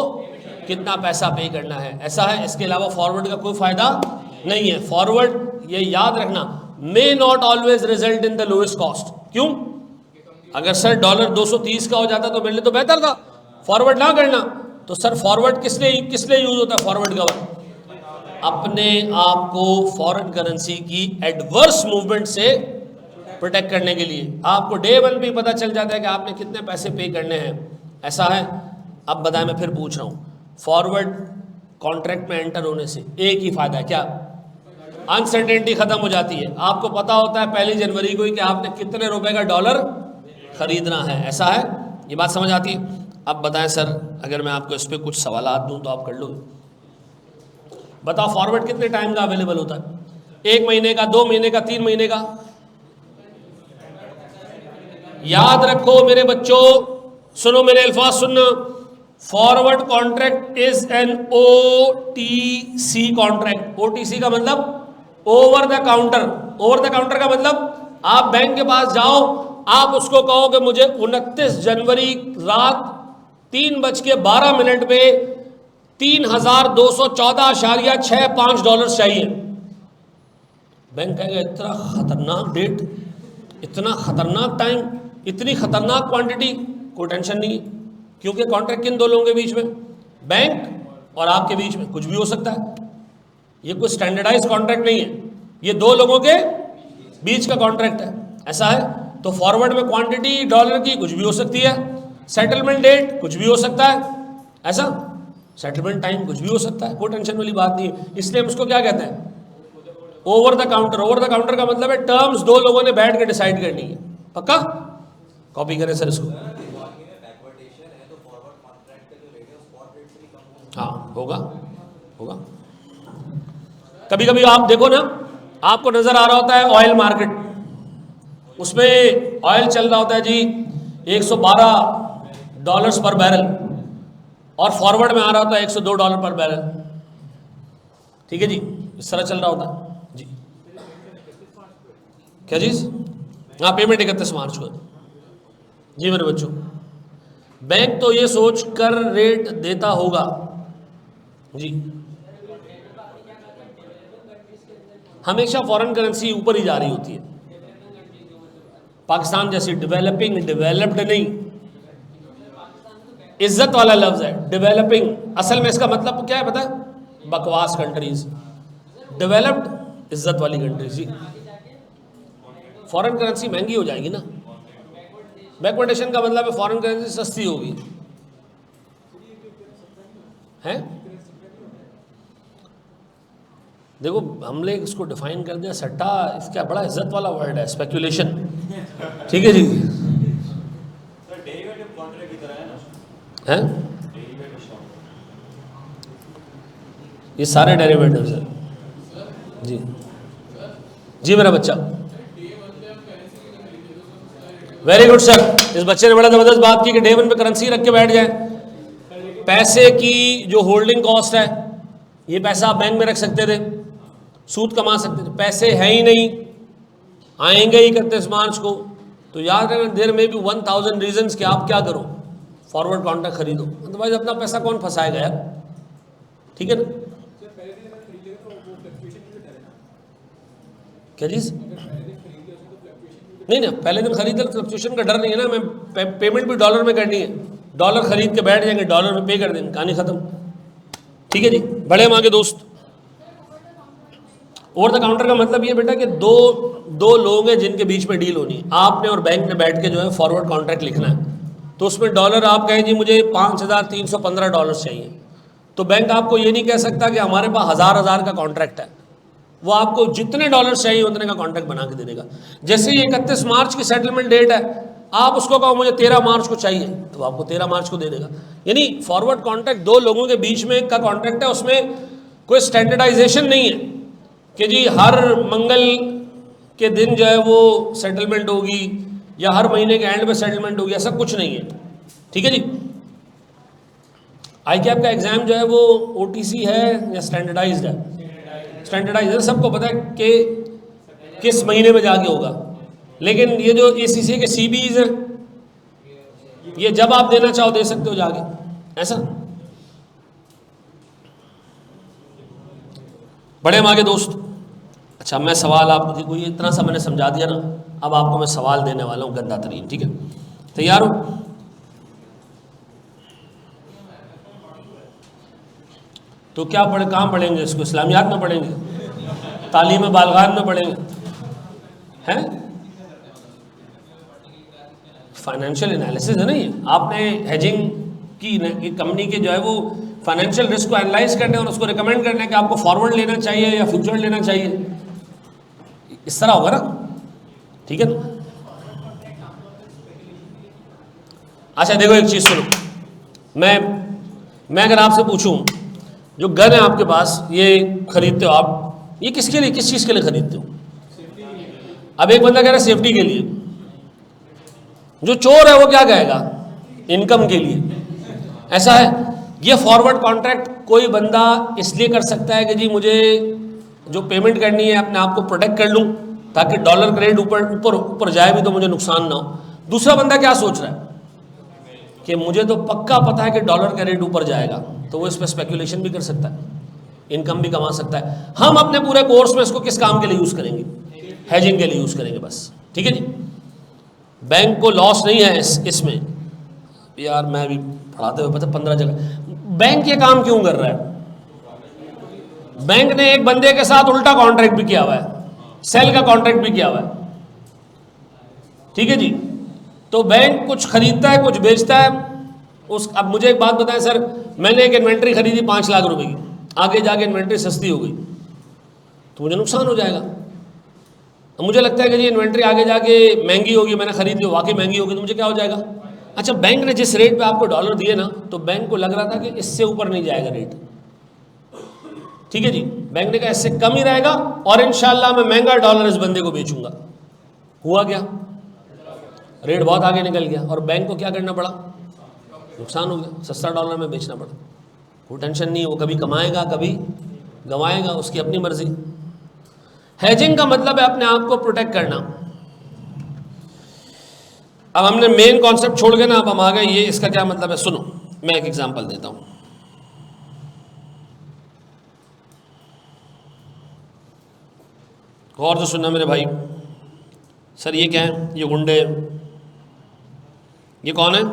Speaker 1: कितना पैसा पे करना है, ऐसा है। इसके अलावा फॉरवर्ड का कोई फायदा नहीं है। फॉरवर्ड ये याद रखना, may not always result in the lowest cost. क्यों? अगर सर डॉलर 230 का हो जाता तो मेरे लिए तो बेहतर था फॉरवर्ड ना करना। तो सर फॉरवर्ड किस लिए यूज होता है? फॉरवर्ड कवर अपने आप को फॉरेन करेंसी की एडवर्स मूवमेंट से प्रोटेक्ट करने के लिए। आपको डे 1 पे पता चल जाता है कि आपने कितने पैसे पे करने हैं, ऐसा है। अब बताएं, मैं फिर पूछ रहा हूँ, फॉरवर्ड कॉन्ट्रैक्ट में एंटर होने से एक ही फायदा है, क्या? अनसर्टेनिटी खत्म हो जाती है। आपको पता होता है 1 जनवरी को ही कि आपने कितने रुपए का डॉलर खरीदना है, ऐसा है। ये बात समझ आती है? अब बताएं सर, अगर मैं आपको इस पर कुछ सवाल दूं तो आप कर लोगे? बताओ फॉरवर्ड कितने टाइम का अवेलेबल होता है? 1 महीने का, 2 महीने का, 3 महीने का? याद रखो मेरे बच्चों, सुनो मेरे अल्फाज सुनना। Forward contract is an OTC contract. OTC का मतलब over the counter. Over the counter का मतलब आप बैंक के पास जाओ, आप उसको कहो कि मुझे 29 जनवरी रात 3:12 पे 3214.65 डॉलर चाहिए। बैंक कहेगा इतना खतरनाक डेट, इतना खतरनाक टाइम, इतनी खतरनाक क्वांटिटी, कोई टेंशन नहीं है, क्योंकि कॉन्ट्रैक्ट किन दो लोगों के बीच में? बैंक और आपके बीच में। कुछ भी हो सकता है, ये कोई स्टैंडर्डाइज कॉन्ट्रैक्ट नहीं है, ये 2 लोगों के बीच का कॉन्ट्रैक्ट है, ऐसा है। तो फॉरवर्ड में क्वांटिटी डॉलर की कुछ भी हो सकती है, सेटलमेंट डेट कुछ भी हो सकता है, ऐसा। सेटलमेंट टाइम कुछ भी हो सकता है, कोई टेंशन वाली बात नहीं है। इसलिए हम उसको क्या कहते हैं? Over the counter. Over the counter का मतलब है टर्म्स 2 लोगों ने बैठ के डिसाइड करनी है। पक्का? कॉपी करें सर इसको। हाँ होगा, होगा। कभी कभी आप देखो ना, आपको नजर आ रहा होता है ऑयल मार्केट, उसमें ऑयल चल रहा होता है जी $112 पर बैरल, और फॉरवर्ड में आ रहा होता है $102 पर बैरल। ठीक है जी, इस तरह चल रहा होता है जी। क्या चीज? हाँ, पेमेंट 31 मार्च को जी। मेरे बच्चों, बैंक तो ये सोच कर रेट देता होगा जी, हमेशा फॉरेन करेंसी ऊपर ही जा रही होती है। पाकिस्तान जैसी डेवलपिंग, डेवलप्ड नहीं, इज्जत वाला लफ्ज है डेवलपिंग। असल में इसका मतलब क्या है पता है? बकवास कंट्रीज। डेवलप्ड इज्जत वाली कंट्रीज जी। फॉरेन करेंसी महंगी हो जाएगी ना, बैकवर्डेशन का मतलब है फॉरेन करेंसी सस्ती होगी, है। देखो हमने इसको डिफाइन कर दिया, सट्टा इसका बड़ा इज्जत वाला वर्ड है, स्पेकुलेशन। ठीक है जी, है ये सारे डेरिवेटिव्स हैं जी। जी मेरा बच्चा, वेरी गुड सर। इस बच्चे ने बड़ा जबरदस्त बात की कि डे 1 पे करेंसी रख के बैठ जाए। पैसे की जो होल्डिंग कॉस्ट है, ये पैसा आप बैंक में रख सकते थे, सूद कमा सकते थे, पैसे हैं ही नहीं, आएंगे ही 31 मार्च को। तो याद रखना, देयर में भी 1000 रीजंस कि आप क्या करो, फॉरवर्ड कॉन्ट्रैक्ट खरीदो, अदरवाइज अपना पैसा कौन फंसाएगा यार, ठीक है ना। क्या चीज़? नहीं, पहले दिन खरीद ले, फ्लक्चुएशन का डर नहीं है ना, मैं पेमेंट भी डॉलर में करनी है, डॉलर खरीद के बैठ जाएंगे, डॉलर में पे कर देंगे, कहानी खत्म, ठीक है जी। बढ़े हम आगे दोस्त। ओवर द काउंटर का मतलब ये बेटा कि दो लोग हैं जिनके बीच में डील होनी है, आपने और बैंक ने बैठ के जो है फॉरवर्ड कॉन्ट्रैक्ट लिखना है, तो उसमें डॉलर आप कहें जी मुझे $5,315 चाहिए, तो बैंक आपको ये नहीं कह सकता कि हमारे पास हज़ार का कॉन्ट्रैक्ट है, वो आपको जितने डॉलर चाहिए उतने का कॉन्ट्रैक्ट बना के दे देगा। जैसे ही 31 मार्च की सेटलमेंट डेट है, आप उसको कहो मुझे 13 मार्च को चाहिए, तो आपको 13 मार्च को दे देगा। यानी फॉरवर्ड कॉन्ट्रैक्ट दो लोगों के बीच में का कॉन्ट्रैक्ट है, उसमें कोई स्टैंडर्डाइजेशन नहीं है कि जी हर मंगल के दिन जो है वो सेटलमेंट होगी या हर महीने के एंड में सेटलमेंट होगी, ऐसा कुछ नहीं है, ठीक है जी। ICAP का एग्जाम जो है वो OTC है या स्टैंडर्डाइज्ड है? स्टैंडर्डाइज्ड है, सबको पता है कि किस महीने में जाके होगा, लेकिन ये जो ACCA के CBs हैं, ये जब आप देना चाहो दे सकते हो जाके, ऐसा। बड़े हम आगे दोस्त। अच्छा, मैं सवाल आपको कोई इतना सा मैंने समझा दिया ना, अब आपको मैं सवाल देने वाला हूँ गंदा तरीन, ठीक है, तैयार हो? तो क्या पढ़े, कहाँ पढ़ेंगे इसको? इस्लामियात में पढ़ेंगे, तालीम बालगान में पढ़ेंगे, हैं? फाइनेंशियल एनालिसिस है ना ये, आपने हेजिंग की कंपनी के जो है वो फाइनेंशियल रिस्क को एनालाइज करने और उसको रिकमेंड करने कि आपको फॉरवर्ड लेना चाहिए या फ्यूचर लेना चाहिए, इस तरह होगा ना, ठीक है ना। अच्छा देखो एक चीज़ सुनो, मैं अगर आपसे पूछूं जो गन है आपके पास, ये खरीदते हो आप, ये किसके लिए, किस चीज़ के लिए खरीदते हो? अब एक बंदा कह रहा है सेफ्टी के लिए, जो चोर है वो क्या कहेगा? इनकम के लिए, ऐसा है। ये फॉरवर्ड कॉन्ट्रैक्ट कोई बंदा इसलिए कर सकता है कि जी मुझे जो पेमेंट करनी है अपने आप को प्रोटेक्ट कर लूँ ताकि डॉलर का रेट ऊपर जाए भी तो मुझे नुकसान ना हो। दूसरा बंदा क्या सोच रहा है कि मुझे तो पक्का पता है कि डॉलर का रेट ऊपर जाएगा, तो वो इस पर स्पेकुलेशन भी कर सकता है, इनकम भी कमा सकता है। हम अपने पूरे कोर्स में इसको किस काम के लिए यूज़ करेंगे? हेजिंग के लिए यूज़ करेंगे बस, ठीक है जी। बैंक को लॉस नहीं है इसमें यार, मैं भी पढ़ाते हुए पता 15 जगह। बैंक ये काम क्यों कर रहा है? बैंक ने एक बंदे के साथ उल्टा कॉन्ट्रैक्ट भी किया हुआ है, सेल का कॉन्ट्रैक्ट भी किया हुआ है, ठीक है जी। तो बैंक कुछ खरीदता है कुछ बेचता है। अब मुझे एक बात बताएं सर, मैंने एक इन्वेंट्री खरीदी 5 लाख रुपए की, आगे जाके इन्वेंट्री सस्ती हो गई तो मुझे नुकसान हो जाएगा। अब मुझे लगता है कि जी इन्वेंट्री आगे जाके महंगी होगी, मैंने खरीदी वाकई महंगी होगी, तो मुझे क्या हो जाएगा? अच्छा, बैंक ने जिस रेट पे आपको डॉलर दिए ना, तो बैंक को लग रहा था कि इससे ऊपर नहीं जाएगा रेट, ठीक है जी। बैंक ने कहा इससे कम ही रहेगा और इंशाल्लाह मैं महंगा डॉलर इस बंदे को बेचूंगा। हुआ क्या? रेट बहुत आगे निकल गया और बैंक को क्या करना पड़ा? नुकसान हो गया, सस्ता डॉलर में बेचना पड़ा। कोई टेंशन नहीं, वो कभी कमाएगा कभी गंवाएगा, उसकी अपनी मर्जी। हेजिंग का मतलब है अपने आप को प्रोटेक्ट करना। अब हमने मेन कॉन्सेप्ट छोड़ के ना, अब हम आ गए ये इसका क्या मतलब है, सुनो मैं एक एग्जांपल देता हूं। गौर से सुनना मेरे भाई। सर ये क्या है? ये गुंडे। ये कौन है?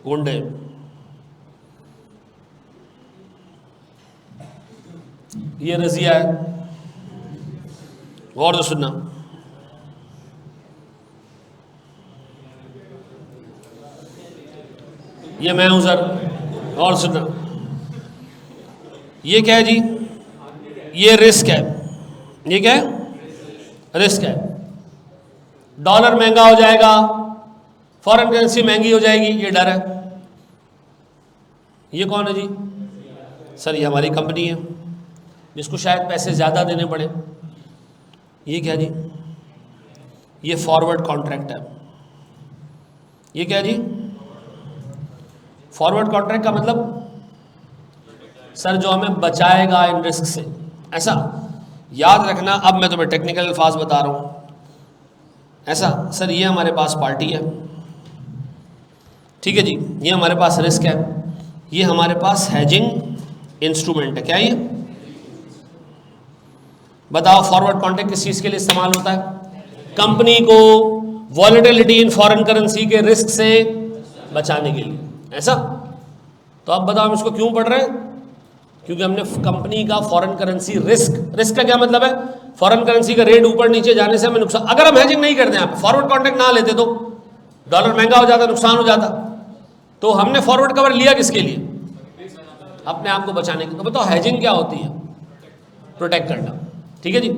Speaker 1: गुंडे। ये रजिया है। गौर से सुनना, ये मैं हूं सर। गौर से सुनना, ये क्या है जी? ये रिस्क है। ये क्या है? रिस्क है। डॉलर महंगा हो जाएगा, फॉरेन करेंसी महंगी हो जाएगी, ये डर है। ये कौन है जी? सर ये हमारी कंपनी है जिसको शायद पैसे ज़्यादा देने पड़े। ये क्या जी? ये फॉरवर्ड कॉन्ट्रैक्ट है। ये क्या जी? फॉरवर्ड कॉन्ट्रैक्ट का मतलब सर जो हमें बचाएगा इन रिस्क से, ऐसा याद रखना। अब मैं तुम्हें टेक्निकल अल्फाज बता रहा हूँ, ऐसा। सर ये हमारे पास पार्टी है, ठीक है जी। ये हमारे पास रिस्क है, ये हमारे पास हेजिंग इंस्ट्रूमेंट है। क्या ये बताओ? फॉरवर्ड कॉन्ट्रैक्ट किस चीज के लिए इस्तेमाल होता है? कंपनी को वॉलेटिलिटी इन फॉरेन करेंसी के रिस्क से बचाने के लिए, ऐसा। तो अब बताओ हम इसको क्यों पढ़ रहे हैं? क्योंकि हमने कंपनी का फॉरेन करेंसी रिस्क का क्या मतलब है? फॉरेन करेंसी का रेट ऊपर नीचे जाने से हमें नुकसान। अगर हम हेजिंग नहीं करते, आप फॉरवर्ड कॉन्ट्रैक्ट ना लेते तो डॉलर महंगा हो जाता, नुकसान हो जाता। तो हमने फॉरवर्ड कवर लिया किसके लिए? अपने आप को बचाने के। तो बताओ हेजिंग क्या होती है? प्रोटेक्ट करना, ठीक है जी।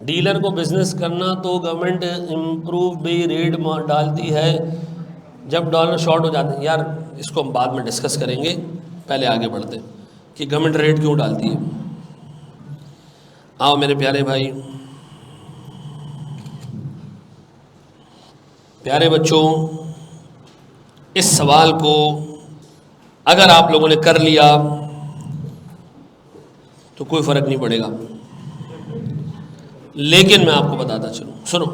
Speaker 1: डीलर को बिजनेस करना तो गवर्नमेंट इम्प्रूव भी रेट डालती है जब डॉलर शॉर्ट हो जाते हैं। यार इसको हम बाद में डिस्कस करेंगे, पहले आगे बढ़ते हैं कि गवर्नमेंट रेट क्यों डालती है। आओ मेरे प्यारे भाई, प्यारे बच्चों, इस सवाल को अगर आप लोगों ने कर लिया तो कोई फर्क नहीं पड़ेगा, लेकिन मैं आपको बताता चलूं, सुनो,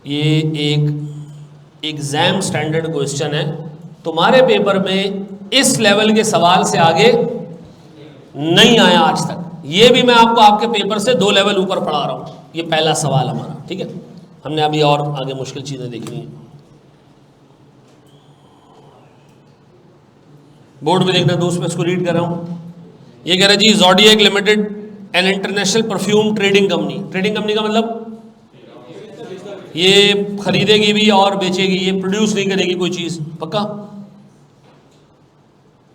Speaker 1: ये एक एग्जाम स्टैंडर्ड क्वेश्चन है। तुम्हारे पेपर में इस लेवल के सवाल से आगे नहीं आया आज तक। ये भी मैं आपको आपके पेपर से 2 लेवल ऊपर पढ़ा रहा हूं। ये पहला सवाल हमारा, ठीक है। हमने अभी और आगे मुश्किल चीजें देखनी है। बोर्ड में देखना दोस्त, मैं इसको रीड कर रहा हूं। ये कह रहा है जी, zodiac limited an international perfume trading company. Trading company का मतलब ये खरीदेगी भी और बेचेगी, ये प्रोड्यूस नहीं करेगी कोई चीज, पक्का।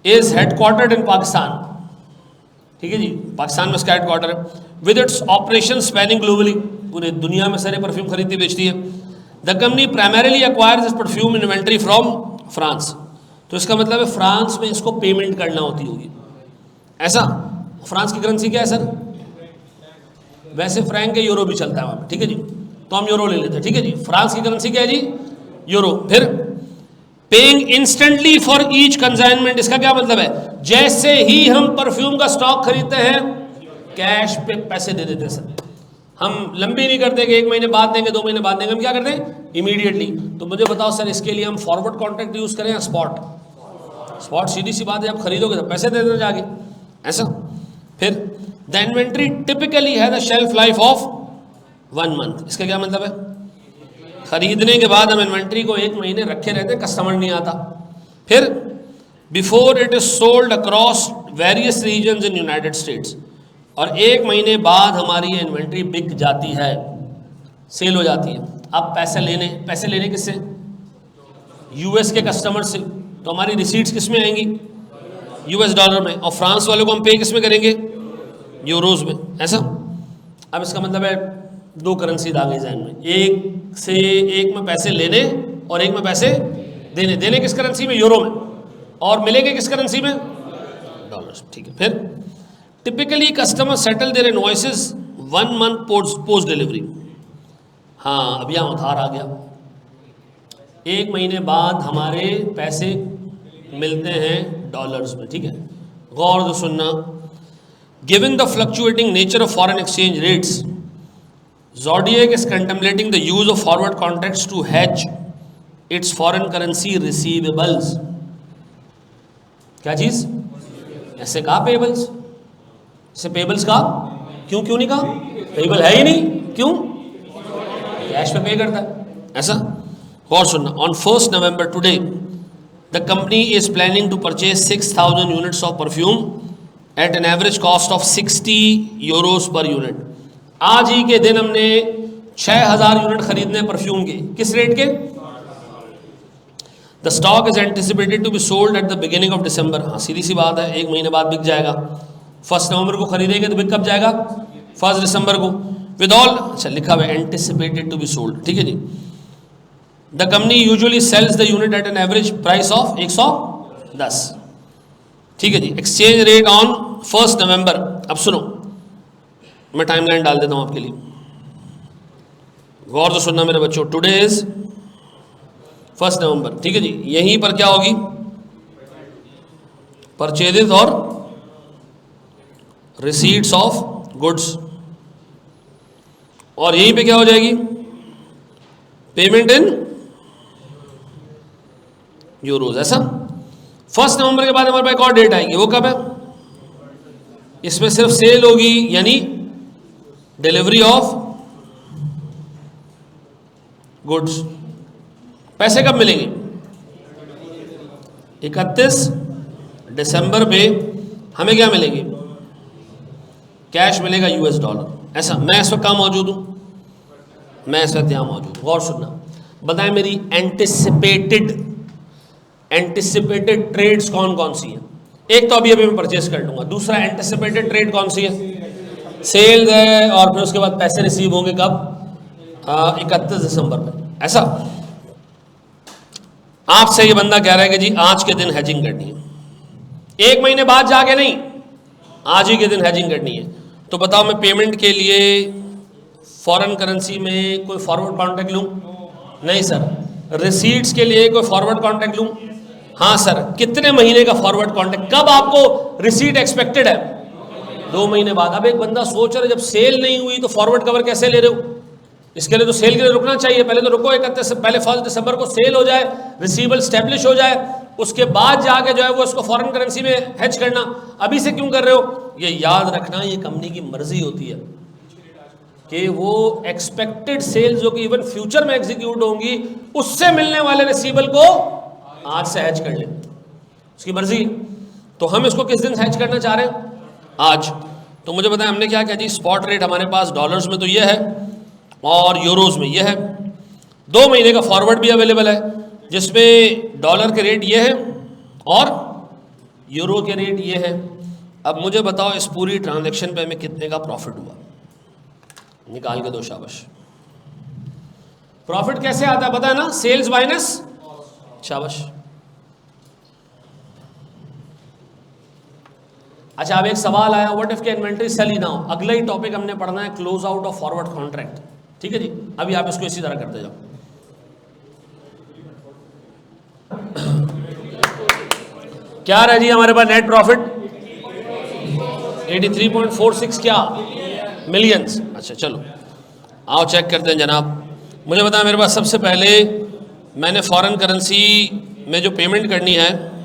Speaker 1: इज हेडक्वार्टर्ड इन पाकिस्तान, ठीक है जी, पाकिस्तान में इसका हेडक्वार्टर है। With its operation spanning globally, पूरे दुनिया में सारे परफ्यूम खरीदती बेचती है। The company primarily acquires this perfume inventory from France. तो इसका मतलब है फ्रांस में इसको पेमेंट करना होती होगी, ऐसा। फ्रांस की करेंसी क्या है सर? वैसे फ्रैंक के यूरो भी चलता है वहां पे, ठीक है जी, तो हम यूरो ले लेते हैं, ठीक है जी। फ्रांस की करेंसी क्या है जी? यूरो। फिर paying instantly for each consignment, इसका क्या मतलब है? जैसे ही हम परफ्यूम का स्टॉक खरीदते हैं कैश पे पैसे दे देते हैं सर। हम लंबी नहीं करते कि 1 महीने बाद देंगे, 2 महीने बाद देंगे, हम क्या करते हैं? इमीडिएटली। तो मुझे बताओ सर, इसके लिए हम फॉरवर्ड कॉन्ट्रैक्ट यूज करें या स्पॉट? स्पॉट सीधी सी बात है, आप खरीदोगे तो पैसे दे देना जाके, ऐसा। फिर द इन्वेंट्री टिपिकली है the shelf life of 1 month. इसका क्या मतलब है? खरीदने के बाद हम इन्वेंट्री को 1 महीने रखे रहते, कस्टमर नहीं आता। फिर before it is sold across various regions in United States, और 1 महीने बाद हमारी ये इन्वेंट्री बिक जाती है, सेल हो जाती है। अब पैसे लेने किससे? यूएस के कस्टमर से। तो हमारी रिसीट्स किस में आएंगी? यूएस डॉलर में। और फ्रांस वालों को हम पे किस में करेंगे? यूरोज में, ऐसा। अब इसका मतलब है 2 करेंसी आ गई जहन में, एक में पैसे लेने और एक में पैसे देने। देने किस करेंसी में? यूरो में। और मिलेंगे किस करेंसी में? डॉलर्स, ठीक है। फिर typically customer settle their invoices 1 month post delivery. हाँ, अब यहाँ उधार आ गया, 1 महीने बाद हमारे पैसे मिलते हैं डॉलर्स में, ठीक है। गौर से सुनना, given the fluctuating nature of foreign exchange rates, Zodiac is contemplating the use of forward contracts to hedge its foreign currency receivables. क्या चीज? ऐसे कहा पेबल्स, ऐसे पेबल्स कहा, क्यों नहीं कहा? पेबल है ही नहीं, क्यों? कैश पे करता है, ऐसा। और सुनना, on 1 November today the company is planning to purchase 6,000 units of perfume at an average cost of 60 euros per unit. आज ही के दिन हमने 6,000 यूनिट खरीदने परफ्यूम के, किस रेट के? The stock is anticipated to be sold at the beginning of December। हाँ, सीधी सी बात है, 1 महीने बाद बिक जाएगा। 1 November को खरीदेंगे तो बिक कब जाएगा? 1 December को। विद ऑल, अच्छा लिखा हुआ है एंटिसिपेटेड टू बी सोल्ड, ठीक है जी। The company usually sells the unit at an average price of 110, ठीक है जी। Exchange rate on 1 November। अब सुनो, मैं टाइमलाइन डाल देता हूं आपके लिए, गौर से सुनना मेरे बच्चों। टुडे इज 1 November, ठीक है जी। यहीं पर क्या होगी? परचेजेस और रिसीट्स ऑफ गुड्स, और यहीं पे क्या हो जाएगी? पेमेंट इन यूरोज, ऐसा। 1 नवंबर के बाद हमारे पास एक और डेट आएगी, वो कब है? इसमें सिर्फ सेल होगी, यानी डिलीवरी ऑफ गुड्स। पैसे कब मिलेंगे? 31 दिसंबर पे हमें क्या मिलेंगे? कैश मिलेगा यूएस डॉलर, ऐसा। मैं इस वक्त कहाँ मौजूद हूँ? मैं इस वक्त यहाँ मौजूद हूँ। गौर सुनना, बताएं मेरी एंटिसिपेटेड ट्रेड्स कौन कौन सी है? एक तो अभी मैं परचेस कर लूंगा, दूसरा एंटिसिपेटेड ट्रेड कौन सी है? सेल्स है, और फिर उसके बाद पैसे रिसीव होंगे कब? 31 दिसंबर में, ऐसा। आपसे ये बंदा कह रहा है कि जी आज के दिन हैजिंग करनी है, 1 महीने बाद जाके नहीं, आज ही के दिन हैजिंग करनी है। तो बताओ, मैं पेमेंट के लिए फॉरेन करेंसी में कोई फॉरवर्ड कॉन्ट्रैक्ट लूं? नहीं सर। रिसीट्स के लिए कोई फॉरवर्ड कॉन्ट्रैक्ट लूं? हाँ सर। कितने महीने का फॉरवर्ड कॉन्ट्रैक्ट? कब आपको रिसीट एक्सपेक्टेड है? 2 महीने बाद। अब एक बंदा सोच रहा है, जब सेल नहीं हुई तो फॉरवर्ड कवर कैसे ले रहे हो? इसके लिए तो सेल के लिए रुकना चाहिए, पहले तो रुको, 31 से पहले 1 दिसंबर को सेल हो जाए, रिसीवेबल स्टैब्लिश हो जाए, उसके बाद जाके जो है वो इसको फॉरेन करेंसी में हेज करना। अभी से क्यों कर रहे हो? ये याद रखना, ये कंपनी की मर्जी होती है कि वो एक्सपेक्टेड सेल्स जो कि इवन फ्यूचर में एग्जीक्यूट होंगी, उससे मिलने वाले रिसीवेबल को आज से हेज कर ले, उसकी मर्जी। तो हम इसको किस दिन हेज करना चाह रहे हैं? आज। तो मुझे बताएं हमने क्या किया जी? स्पॉट रेट हमारे पास डॉलर्स में तो ये है और यूरोज में ये है। 2 महीने का फॉरवर्ड भी अवेलेबल है, जिसमें डॉलर के रेट ये है और यूरो के रेट ये है। अब मुझे बताओ, इस पूरी ट्रांजैक्शन पे हमें कितने का प्रॉफिट हुआ? निकाल के दो, शाबाश। प्रॉफिट कैसे आता है पता है ना? सेल्स माइनस, शाबाश। अच्छा, अब एक सवाल आया, व्हाट इफ के इन्वेंटरी सेल ही ना हो? अगला ही टॉपिक हमने पढ़ना है, close out of forward contract. ठीक है जी, अभी आप इसको इसी तरह करते जाओ। क्या रहा जी हमारे पास नेट प्रॉफिट? 83.46 क्या मिलियंस। अच्छा चलो आओ चेक करते हैं जनाब। मुझे बताया, मेरे पास सबसे पहले मैंने फॉरेन करेंसी में जो पेमेंट करनी है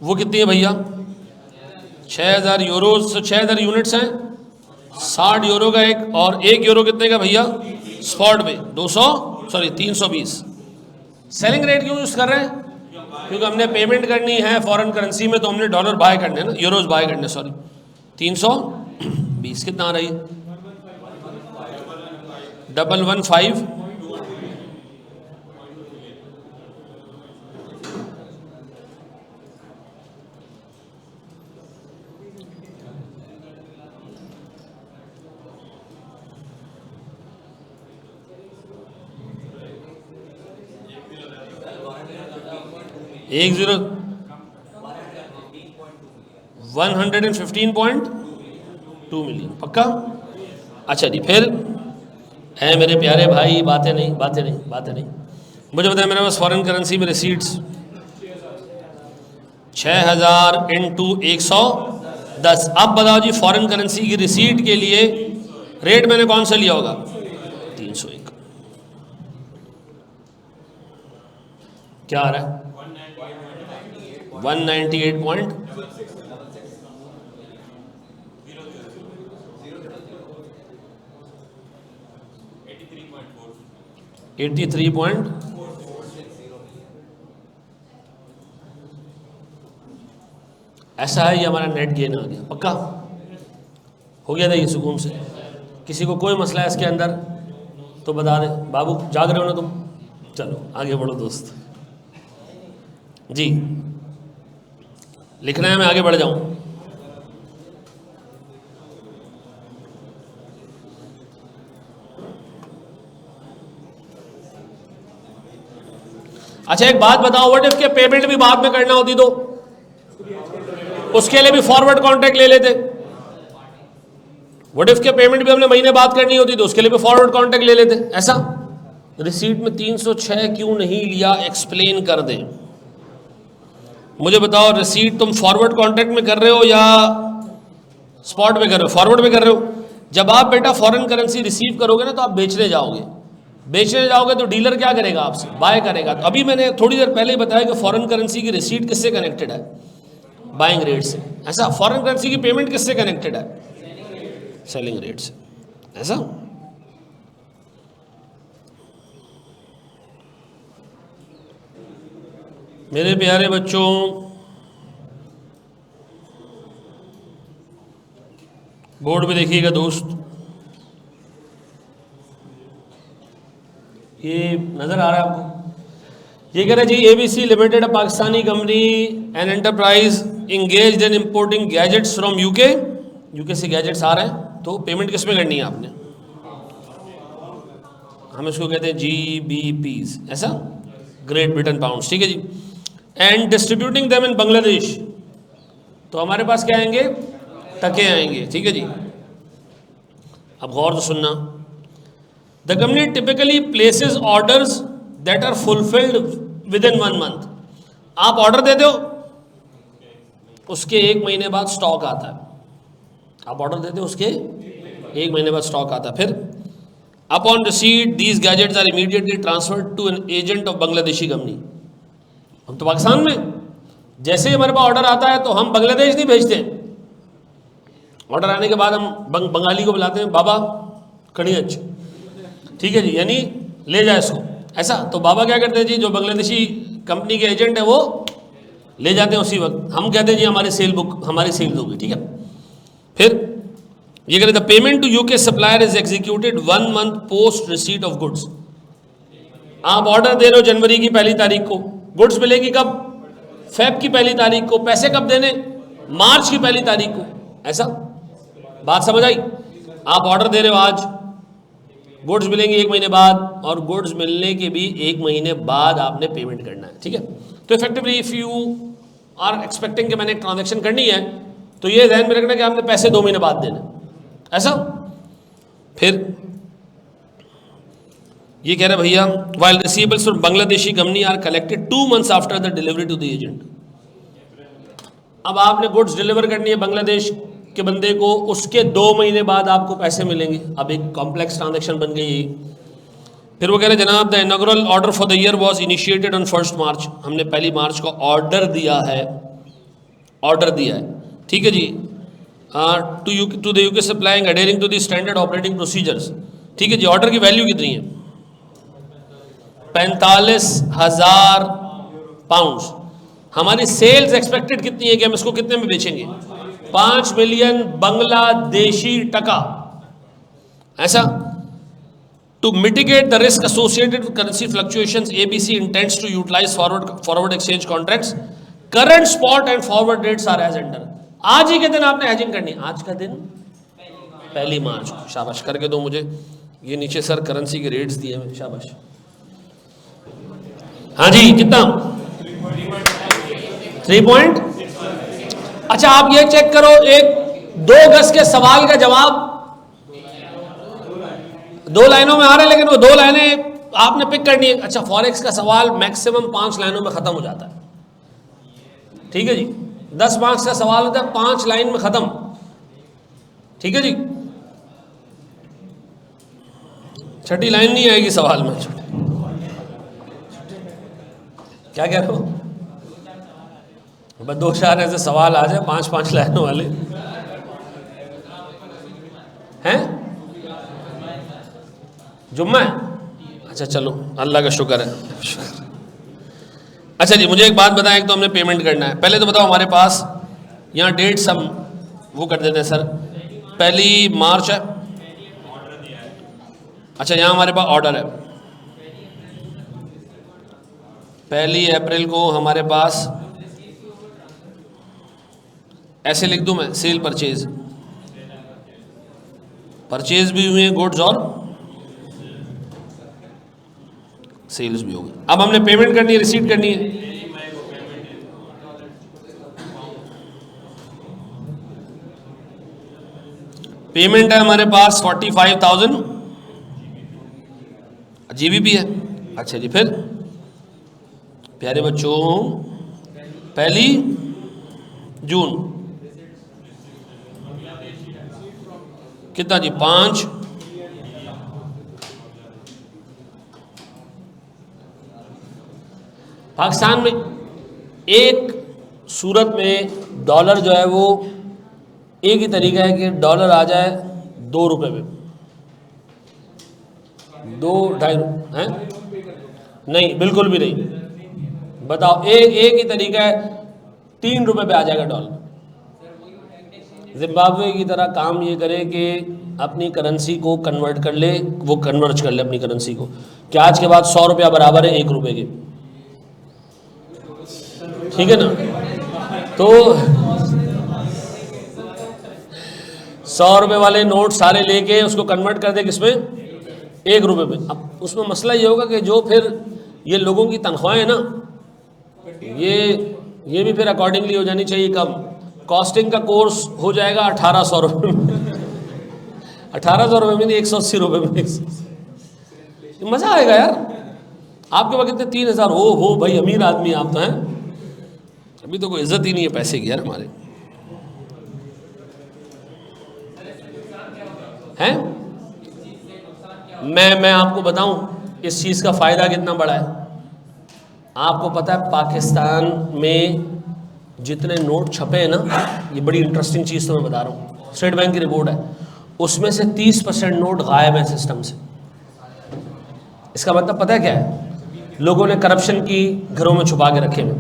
Speaker 1: वो कितनी है भैया? 6000 यूरोज, 6000 यूनिट्स हैं, 60 यूरो का एक, और 1 यूरो कितने का भैया? स्पॉट पे 320। सेलिंग रेट क्यों यूज कर रहे हैं? क्योंकि हमने पेमेंट करनी है फॉरेन करेंसी में, तो हमने डॉलर बाय करने हैं ना, यूरोज बाय करने, सॉरी। 320 कितना आ रही है? 115। एक 115.2 मिलियन पक्का? अच्छा जी, फिर है मेरे प्यारे भाई, बातें नहीं। मुझे बताया, मेरे पास फॉरेन करेंसी में रिसीट्स 6000 इंटू 110। अब बताओ जी, फॉरेन करेंसी की रिसीट के लिए रेट मैंने कौन सा लिया होगा? 301। क्या आ रहा है? 198 83 ऐसा है। ये हमारा नेट गेन आ गया, पक्का हो गया था ये सुकून से। किसी को कोई मसला है इसके अंदर तो बता दे। बाबू जाग रहे हो ना तुम? चलो आगे बढ़ो दोस्त जी, लिखना है, मैं आगे बढ़ जाऊं। अच्छा एक बात बताओ, व्हाट इफ के पेमेंट भी बाद में करना होती तो उसके लिए भी फॉरवर्ड कॉन्ट्रैक्ट ले लेते? व्हाट इफ के पेमेंट भी हमने महीने बाद करनी होती तो उसके लिए भी फॉरवर्ड कॉन्ट्रैक्ट ले लेते, ऐसा। रिसीट में 306 क्यों नहीं लिया, एक्सप्लेन कर दें। मुझे बताओ, रिसीट तुम फॉरवर्ड कॉन्ट्रैक्ट में कर रहे हो या स्पॉट में कर रहे हो? फॉरवर्ड में कर रहे हो। जब आप बेटा फॉरेन करेंसी रिसीव करोगे ना तो आप बेचने जाओगे, बेचने जाओगे तो डीलर क्या करेगा आपसे, बाय करेगा। तो अभी मैंने थोड़ी देर पहले ही बताया कि फॉरेन करेंसी की रिसीट किससे कनेक्टेड है, बाइंग रेट से। ऐसा फॉरेन करेंसी की पेमेंट किससे कनेक्टेड है, सेलिंग रेट से। ऐसा मेरे प्यारे बच्चों, बोर्ड पे देखिएगा दोस्त, ये नजर आ रहा है आपको। ये कह रहे जी ABC limited Pakistani company and enterprise engaged in importing gadgets from UK. UK से गैजेट्स आ रहे हैं, तो पेमेंट किस में करनी है आपने, हम इसको कहते हैं GBPs, ऐसा ग्रेट ब्रिटेन पाउंड्स, ठीक है जी। And distributing them in Bangladesh, तो हमारे पास क्या आएंगे, टके आएंगे, ठीक है जी। अब गौर से सुनना, the company typically places orders that are fulfilled with in 1 month. आप ऑर्डर देते हो, उसके 1 महीने बाद स्टॉक आता है। आप ऑर्डर देते हो, उसके 1 महीने बाद स्टॉक आता है। फिर upon receipt these gadgets are immediately transferred to an agent of Bangladeshi company. हम तो पाकिस्तान में, जैसे ही हमारे पास ऑर्डर आता है तो हम बांग्लादेश नहीं भेजते। ऑर्डर आने के बाद हम बंगाली को बुलाते हैं, बाबा कड़ियच, ठीक है जी, यानी ले जाए इसको, ऐसा। तो बाबा क्या करते हैं जी, जो बांग्लादेशी कंपनी के एजेंट है वो ले जाते हैं उसी वक्त। हम कहते हैं जी हमारी सेल बुक, हमारी सेल होगी, ठीक है। फिर ये कहते हैं payment to UK supplier is executed 1 month post receipt of goods. आप ऑर्डर दे रहे हो जनवरी की 1 तारीख को, गुड्स मिलेगी कब, फेब की 1 तारीख को, पैसे कब देने, मार्च की 1 तारीख को, ऐसा। बात समझ आई? आप ऑर्डर दे रहे हो आज, गुड्स मिलेंगे 1 महीने बाद, और गुड्स मिलने के भी 1 महीने बाद आपने पेमेंट करना है, ठीक है। तो effectively if you are expecting कि मैंने एक ट्रांजेक्शन करनी है, तो ये ध्यान में रखना कि आपने पैसे 2 महीने बाद देने, ऐसा। फिर ये कह रहे भैया, while receivables from Bangladeshi company are collected 2 months after the delivery to the agent. अब आपने गुड्स डिलीवर करनी है बांग्लादेश के बंदे को, उसके 2 महीने बाद आपको पैसे मिलेंगे। अब एक कॉम्प्लेक्स ट्रांजैक्शन बन गई। फिर वो कह रहे जनाब, the inaugural order for the year was initiated on 1 मार्च। हमने 1 मार्च को ऑर्डर दिया है, ऑर्डर दिया है, ठीक है जी। To the UK supplying adhering to the standard operating procedures, ठीक है जी। ऑर्डर की वैल्यू कितनी है, 45,000 पाउंड्स। हमारी सेल्स एक्सपेक्टेड कितनी है कि हम इसको कितने में बेचेंगे, 5 मिलियन बांग्लादेशी टका, ऐसा। To mitigate the risk associated with currency fluctuations, ABC intends to utilize forward exchange contracts, current spot and forward rates are as under. आज ही के दिन आपने हेजिंग करनी है, आज का दिन 1 मार्च को। शाबाश, करके दो मुझे ये नीचे सर करेंसी के रेट्स दिए हैं, शाबाश। हाँ जी, कितना, 3 पॉइंट। अच्छा, आप ये चेक करो, एक 2 गज के सवाल का जवाब 2 लाइनों में आ रहा है, लेकिन वो 2 लाइनें आपने पिक करनी है। अच्छा, फॉरेक्स का सवाल मैक्सिमम 5 लाइनों में खत्म हो जाता है, ठीक है जी। 10 मार्क्स का सवाल होता है, 5 लाइन में खत्म, ठीक है जी। छठी लाइन नहीं आएगी सवाल में। क्या कह रहे हो, बस 2-4 ऐसे सवाल आ जाए 5-5 लाइनों वाले हैं। जुम्मा है, अच्छा चलो, अल्लाह का शुक्र है। अच्छा जी, मुझे एक बात बताएं, एक तो हमने पेमेंट करना है। पहले तो बताओ, हमारे पास यहाँ डेट्स हम वो कर देते हैं सर, 1 मार्च है। अच्छा, यहाँ हमारे पास ऑर्डर है 1 अप्रैल को हमारे पास, ऐसे लिख दूं मैं, सेल परचेज, परचेज भी हुए हैं गुड्स और सेल्स भी हो गई। अब हमने पेमेंट करनी है, रिसीट करनी है। पेमेंट है हमारे पास 45,000 GBP है। अच्छा जी, फिर प्यारे बच्चों 1 जून कितना जी, 5 पाकिस्तान में एक सूरत में डॉलर जो है वो एक ही तरीका है कि डॉलर आ जाए 2 रुपये में, 2-2.5 हैं, नहीं बिल्कुल भी नहीं। बताओ, एक ही तरीका है, 3 रुपये पे आ जाएगा डॉलर। जिम्बाब्वे की तरह काम ये करे कि अपनी करेंसी को कन्वर्ट कर ले, वो कन्वर्ट कर ले अपनी करेंसी को, कि आज के बाद 100 रुपया बराबर है 1 रुपये के, ठीक है ना। तो 100 रुपये वाले नोट सारे लेके उसको कन्वर्ट कर दे किसमें, 1 रुपये में। अब उसमें मसला ये होगा कि जो फिर ये लोगों की तनख्वाहें हैं ना, ये भी फिर अकॉर्डिंगली हो जानी चाहिए कम। कॉस्टिंग का कोर्स हो जाएगा 1800 रुपये में 1800 रुपये में नहीं, 180 रुपये में। मज़ा आएगा यार। आपके वक्त कितने 3000 हो भाई, अमीर आदमी आप तो हैं। अभी तो कोई इज्जत ही नहीं है पैसे की यार हमारे, हैं। मैं आपको बताऊं इस चीज़ का फ़ायदा कितना बड़ा है। आपको पता है पाकिस्तान में जितने नोट छपे हैं ना, ये बड़ी इंटरेस्टिंग चीज़ तो मैं बता रहा हूँ, स्टेट बैंक की रिपोर्ट है, उसमें से 30% नोट गायब है सिस्टम से। इसका मतलब पता है क्या है, लोगों ने करप्शन की घरों में छुपा के रखे हुए।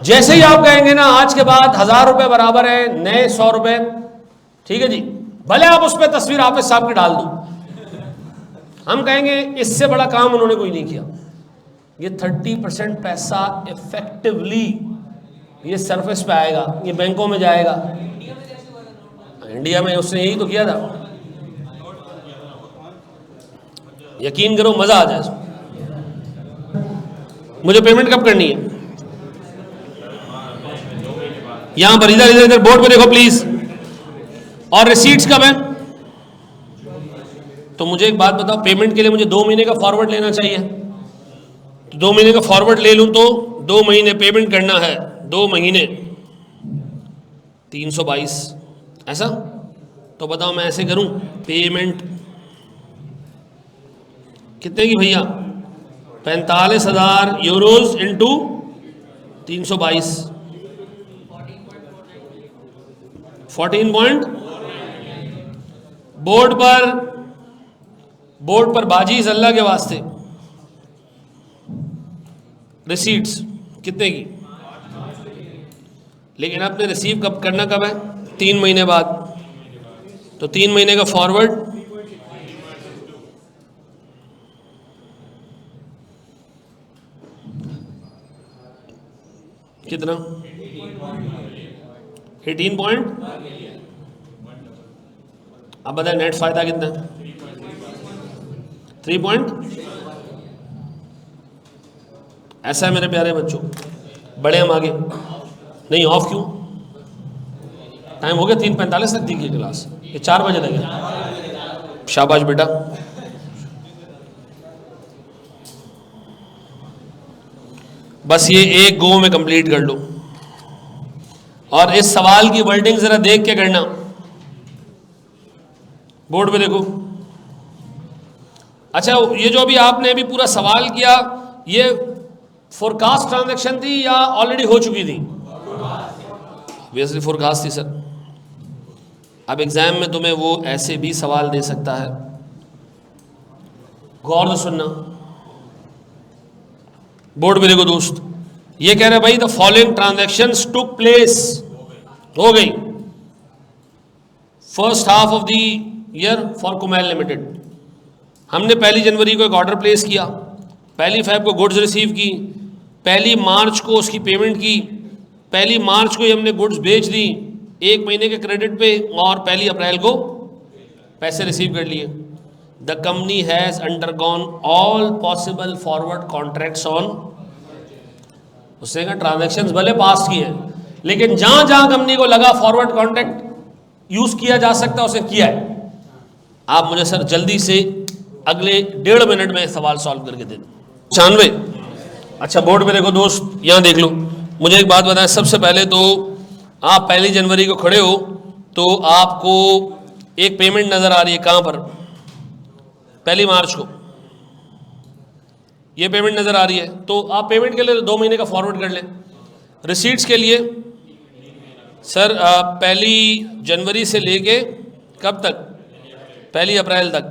Speaker 1: जैसे ही आप कहेंगे ना आज के बाद 1000 रुपये बराबर है नए 100 रुपये, ठीक है जी, भले आप उस पर तस्वीर हाफिज साहब की डाल दो, हम कहेंगे इससे बड़ा काम उन्होंने कोई नहीं किया। ये 30% पैसा इफेक्टिवली ये सरफेस पे आएगा, ये बैंकों में जाएगा। इंडिया में उसने यही तो किया था, यकीन करो मजा आ जाए। मुझे पेमेंट कब करनी है, यहां पर इधर बोर्ड पे देखो प्लीज। और रिसीट्स कब है, तो मुझे एक बात बताओ, पेमेंट के लिए मुझे 2 महीने का फॉरवर्ड लेना चाहिए, तो 2 महीने का फॉरवर्ड ले लूं तो 2 महीने पेमेंट करना है, 2 महीने 322, ऐसा। तो बताओ मैं ऐसे करूं, पेमेंट कितने की भैया, 45,000 यूरोज इंटू 322, 14 पॉइंट। बोर्ड पर बाजीज अल्लाह के वास्ते, रिसीट्स कितने की, लेकिन आपने रिसीव कब करना कब है, 3 महीने बाद। तो 3 महीने का फॉरवर्ड कितना, 18 पॉइंट। अब बताए नेट फायदा कितना है, 3 पॉइंट। ऐसा है मेरे प्यारे बच्चों, बड़े हम आगे नहीं, ऑफ क्यों, टाइम हो गया 3:45 तक दी की क्लास, ये 4 बजे लगे। शाबाश बेटा। बस ये एक गो में कंप्लीट कर लो। और इस सवाल की वर्डिंग जरा देख के करना, बोर्ड पे देखो। अच्छा, ये जो अभी आपने अभी पूरा सवाल किया, ये फोरकास्ट ट्रांजैक्शन थी या ऑलरेडी हो चुकी थी? ऑब्वियसली फोरकास्ट थी सर। अब एग्जाम में तुम्हें वो ऐसे भी सवाल दे सकता है, गौर से सुनना। बोर्ड पे देखो दोस्त, ये कह रहे भाई the following transactions took place, हो गई first half of the year for Kumail limited. हमने 1 जनवरी को एक ऑर्डर प्लेस किया, 1 फेब को गुड्स रिसीव की, 1 मार्च को उसकी पेमेंट की, 1 मार्च को ही हमने गुड्स बेच दी 1 महीने के क्रेडिट पे, और 1 अप्रैल को पैसे रिसीव कर लिए। The company has undergone all possible forward contracts on, उसने कहा ट्रांजेक्शन्स भले पास किए हैं, लेकिन जहां जहां कंपनी को लगा फॉरवर्ड कॉन्ट्रैक्ट यूज किया जा सकता है उसे किया है। आप मुझे सर जल्दी से अगले 1.5 मिनट में सवाल सॉल्व करके दे दो। 96। अच्छा, बोर्ड पे देखो दोस्त, यहाँ देख लो। मुझे एक बात बताएं, सबसे पहले तो आप 1 जनवरी को खड़े हो तो आपको एक पेमेंट नज़र आ रही है, कहाँ पर, 1 मार्च को ये पेमेंट नज़र आ रही है, तो आप पेमेंट के लिए 2 महीने का फॉरवर्ड कर लें। रिसीट्स के लिए सर 1 जनवरी से लेके कब तक, 1 अप्रैल तक,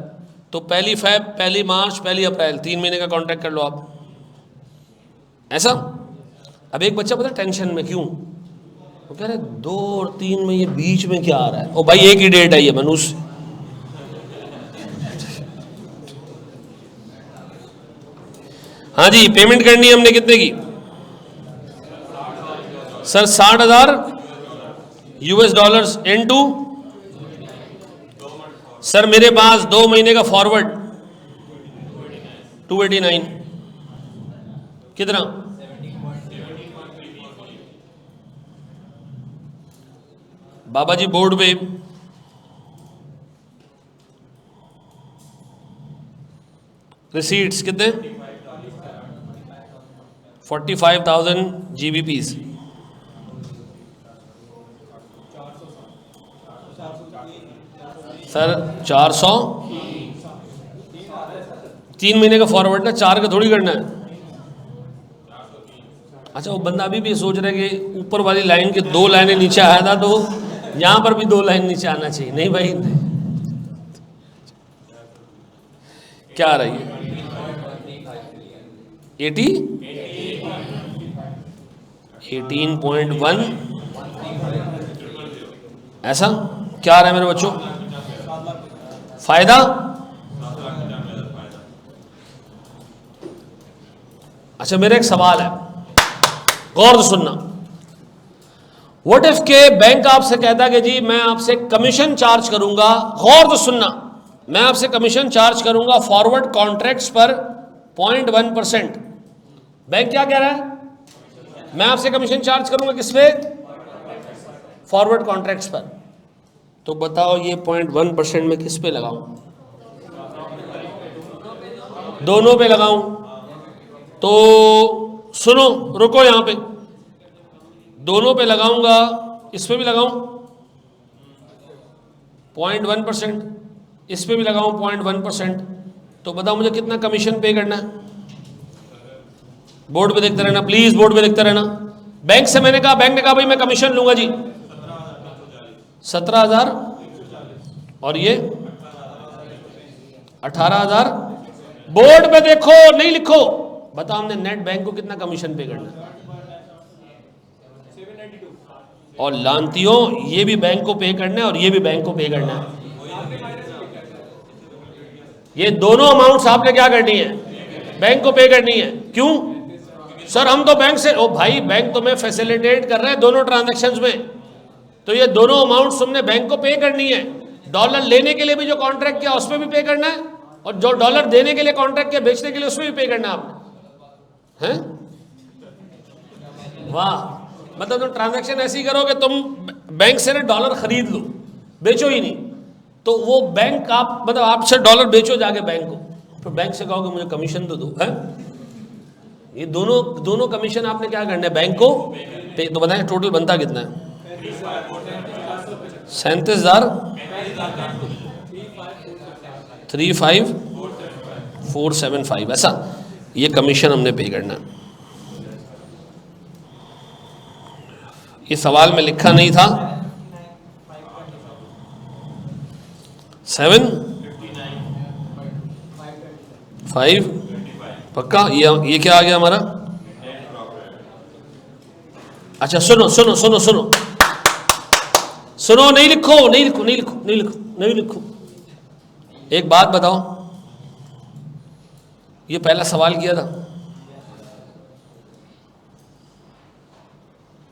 Speaker 1: तो 1 फेब, 1 मार्च, 1 अप्रैल, 3 महीने का कॉन्ट्रैक्ट कर लो आप, ऐसा। अब एक बच्चा पता टेंशन में क्यों, वो कह रहे 2 और 3 में ये बीच में क्या आ रहा है। ओ भाई एक ही डेट है ये मनुष्य, हाँ जी पेमेंट करनी है हमने कितने की sir, 60,000 US dollars into, sir मेरे पास 2 महीने का फॉरवर्ड 289, कितना, बाबा जी बोर्ड पे रिसीट्स कितने 45,000 GBPs, सर 400, 3 महीने का फॉरवर्ड ना, 4 का थोड़ी करना है। अच्छा वो बंदा अभी भी सोच रहे कि ऊपर वाली लाइन के 2 लाइनें नीचे आया था, तो यहाँ पर भी 2 लाइन नीचे आना चाहिए। नहीं भाई क्या आ रही है 18.1, ऐसा क्या आ रहा है मेरे बच्चों, फायदा। अच्छा मेरा एक सवाल है, गौर से सुनना। व्हाट इफ के बैंक आपसे कहता है कि जी मैं आपसे कमीशन चार्ज करूंगा, गौर से सुनना, मैं आपसे कमीशन चार्ज करूंगा फॉरवर्ड कॉन्ट्रैक्ट्स पर 0.1%। बैंक क्या कह रहा है, मैं आपसे कमीशन चार्ज करूंगा किस पे, फॉरवर्ड कॉन्ट्रैक्ट्स पर। तो बताओ ये 0.1% में किस पे लगाऊं, दोनों पे लगाऊं। तो सुनो रुको, यहां पे दोनों पे लगाऊंगा, इस पे भी लगाऊं 0.1%, इस पे भी लगाऊं 0.1%, तो बताओ मुझे कितना कमीशन पे करना है। बोर्ड पे देखते रहना प्लीज, बोर्ड पे देखते रहना। बैंक से मैंने कहा, बैंक ने कहा भाई मैं कमीशन लूंगा जी 17,000 और ये 18,000। बोर्ड पे देखो, नहीं लिखो, बताओ हमने नेट बैंक को कितना कमीशन पे करना है। और लानतियों ये भी बैंक को पे करना है और ये भी बैंक को पे करना है। ये दोनों अमाउंट्स आपने क्या करनी है, बैंक को पे करनी है। क्यों सर, हम तो बैंक से, ओ भाई बैंक तो मैं फैसिलिटेट कर रहा है दोनों ट्रांजैक्शंस में, तो ये दोनों अमाउंट्स तुमने बैंक को पे करनी है। डॉलर लेने के लिए भी जो कॉन्ट्रैक्ट किया उसमें भी पे करना है, और जो डॉलर देने के लिए कॉन्ट्रैक्ट किया बेचने के लिए उसमें भी पे करना है आपने, हैं? वाह, मतलब तुम ट्रांजैक्शन ऐसी करो कि तुम बैंक से ना डॉलर खरीद लो, बेचो ही नहीं, तो वो बैंक आप मतलब आपसे डॉलर बेचो जाके बैंक को, फिर बैंक से कहो कि मुझे कमीशन तो दो, है? ये दोनों कमीशन आपने क्या करना है, बैंक को पे। तो बताएं टोटल बनता कितना है, 37,000 35,475, ऐसा ये कमीशन हमने पे करना है। ये सवाल में लिखा नहीं था, 7,5 पक्का। ये क्या आ गया हमारा, अच्छा सुनो सुनो सुनो सुनो सुनो, नहीं लिखो नहीं लिखो नहीं लिखो नहीं लिखो नहीं लिखो। एक बात बताओ, ये पहला सवाल किया था,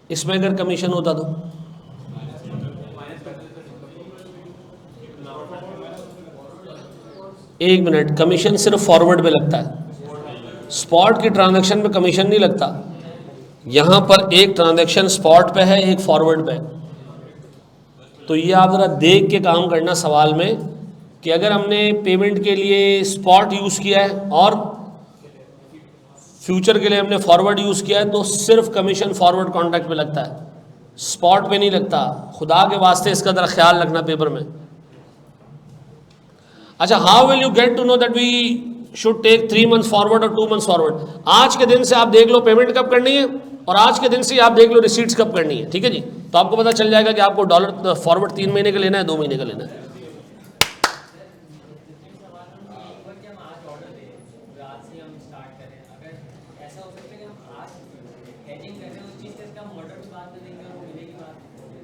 Speaker 1: इसमें अगर कमीशन होता तो एक मिनट, कमीशन सिर्फ फॉरवर्ड पे लगता है, स्पॉट की ट्रांजैक्शन में कमीशन नहीं लगता। यहां पर एक ट्रांजैक्शन स्पॉट पे है, एक फॉरवर्ड पे है। तो ये आप जरा देख के काम करना सवाल में कि अगर हमने पेमेंट के लिए स्पॉट यूज किया है और फ्यूचर के लिए हमने फॉरवर्ड यूज किया है, तो सिर्फ कमीशन फॉरवर्ड कॉन्ट्रैक्ट पे लगता है, स्पॉट पे नहीं लगता। खुदा के वास्ते इसका जरा ख्याल रखना पेपर में। अच्छा, how will you get to know that we should take 3 months forward और 2 मंथ्स फॉरवर्ड। आज के दिन से आप देख लो पेमेंट कब करनी है और आज के दिन से आप देख लो रिसीट्स कब करनी है, ठीक है जी। तो आपको पता चल जाएगा कि आपको डॉलर फॉरवर्ड 3 महीने का लेना है, 2 महीने का लेना है।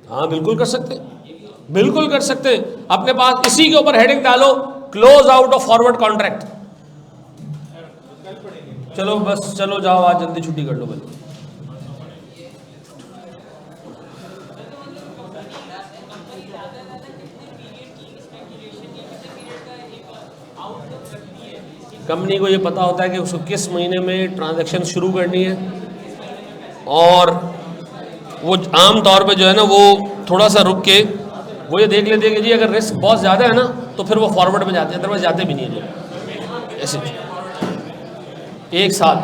Speaker 1: हाँ बिल्कुल कर सकते, बिल्कुल कर सकते। अपने पास इसी के ऊपर हेडिंग डालो, close out of forward contract. चलो बस, चलो जाओ आज जल्दी छुट्टी कर लो भाई। कंपनी को ये पता होता है कि उसको किस महीने में ट्रांजैक्शन शुरू करनी है, और वो आम तौर पे जो है ना वो थोड़ा सा रुक के वो ये देख लेते हैं कि जी अगर रिस्क बहुत ज़्यादा है ना तो फिर वो फॉरवर्ड में जाते हैं, अदरवाइज जाते भी नहीं है लोग ऐसे 1 साल।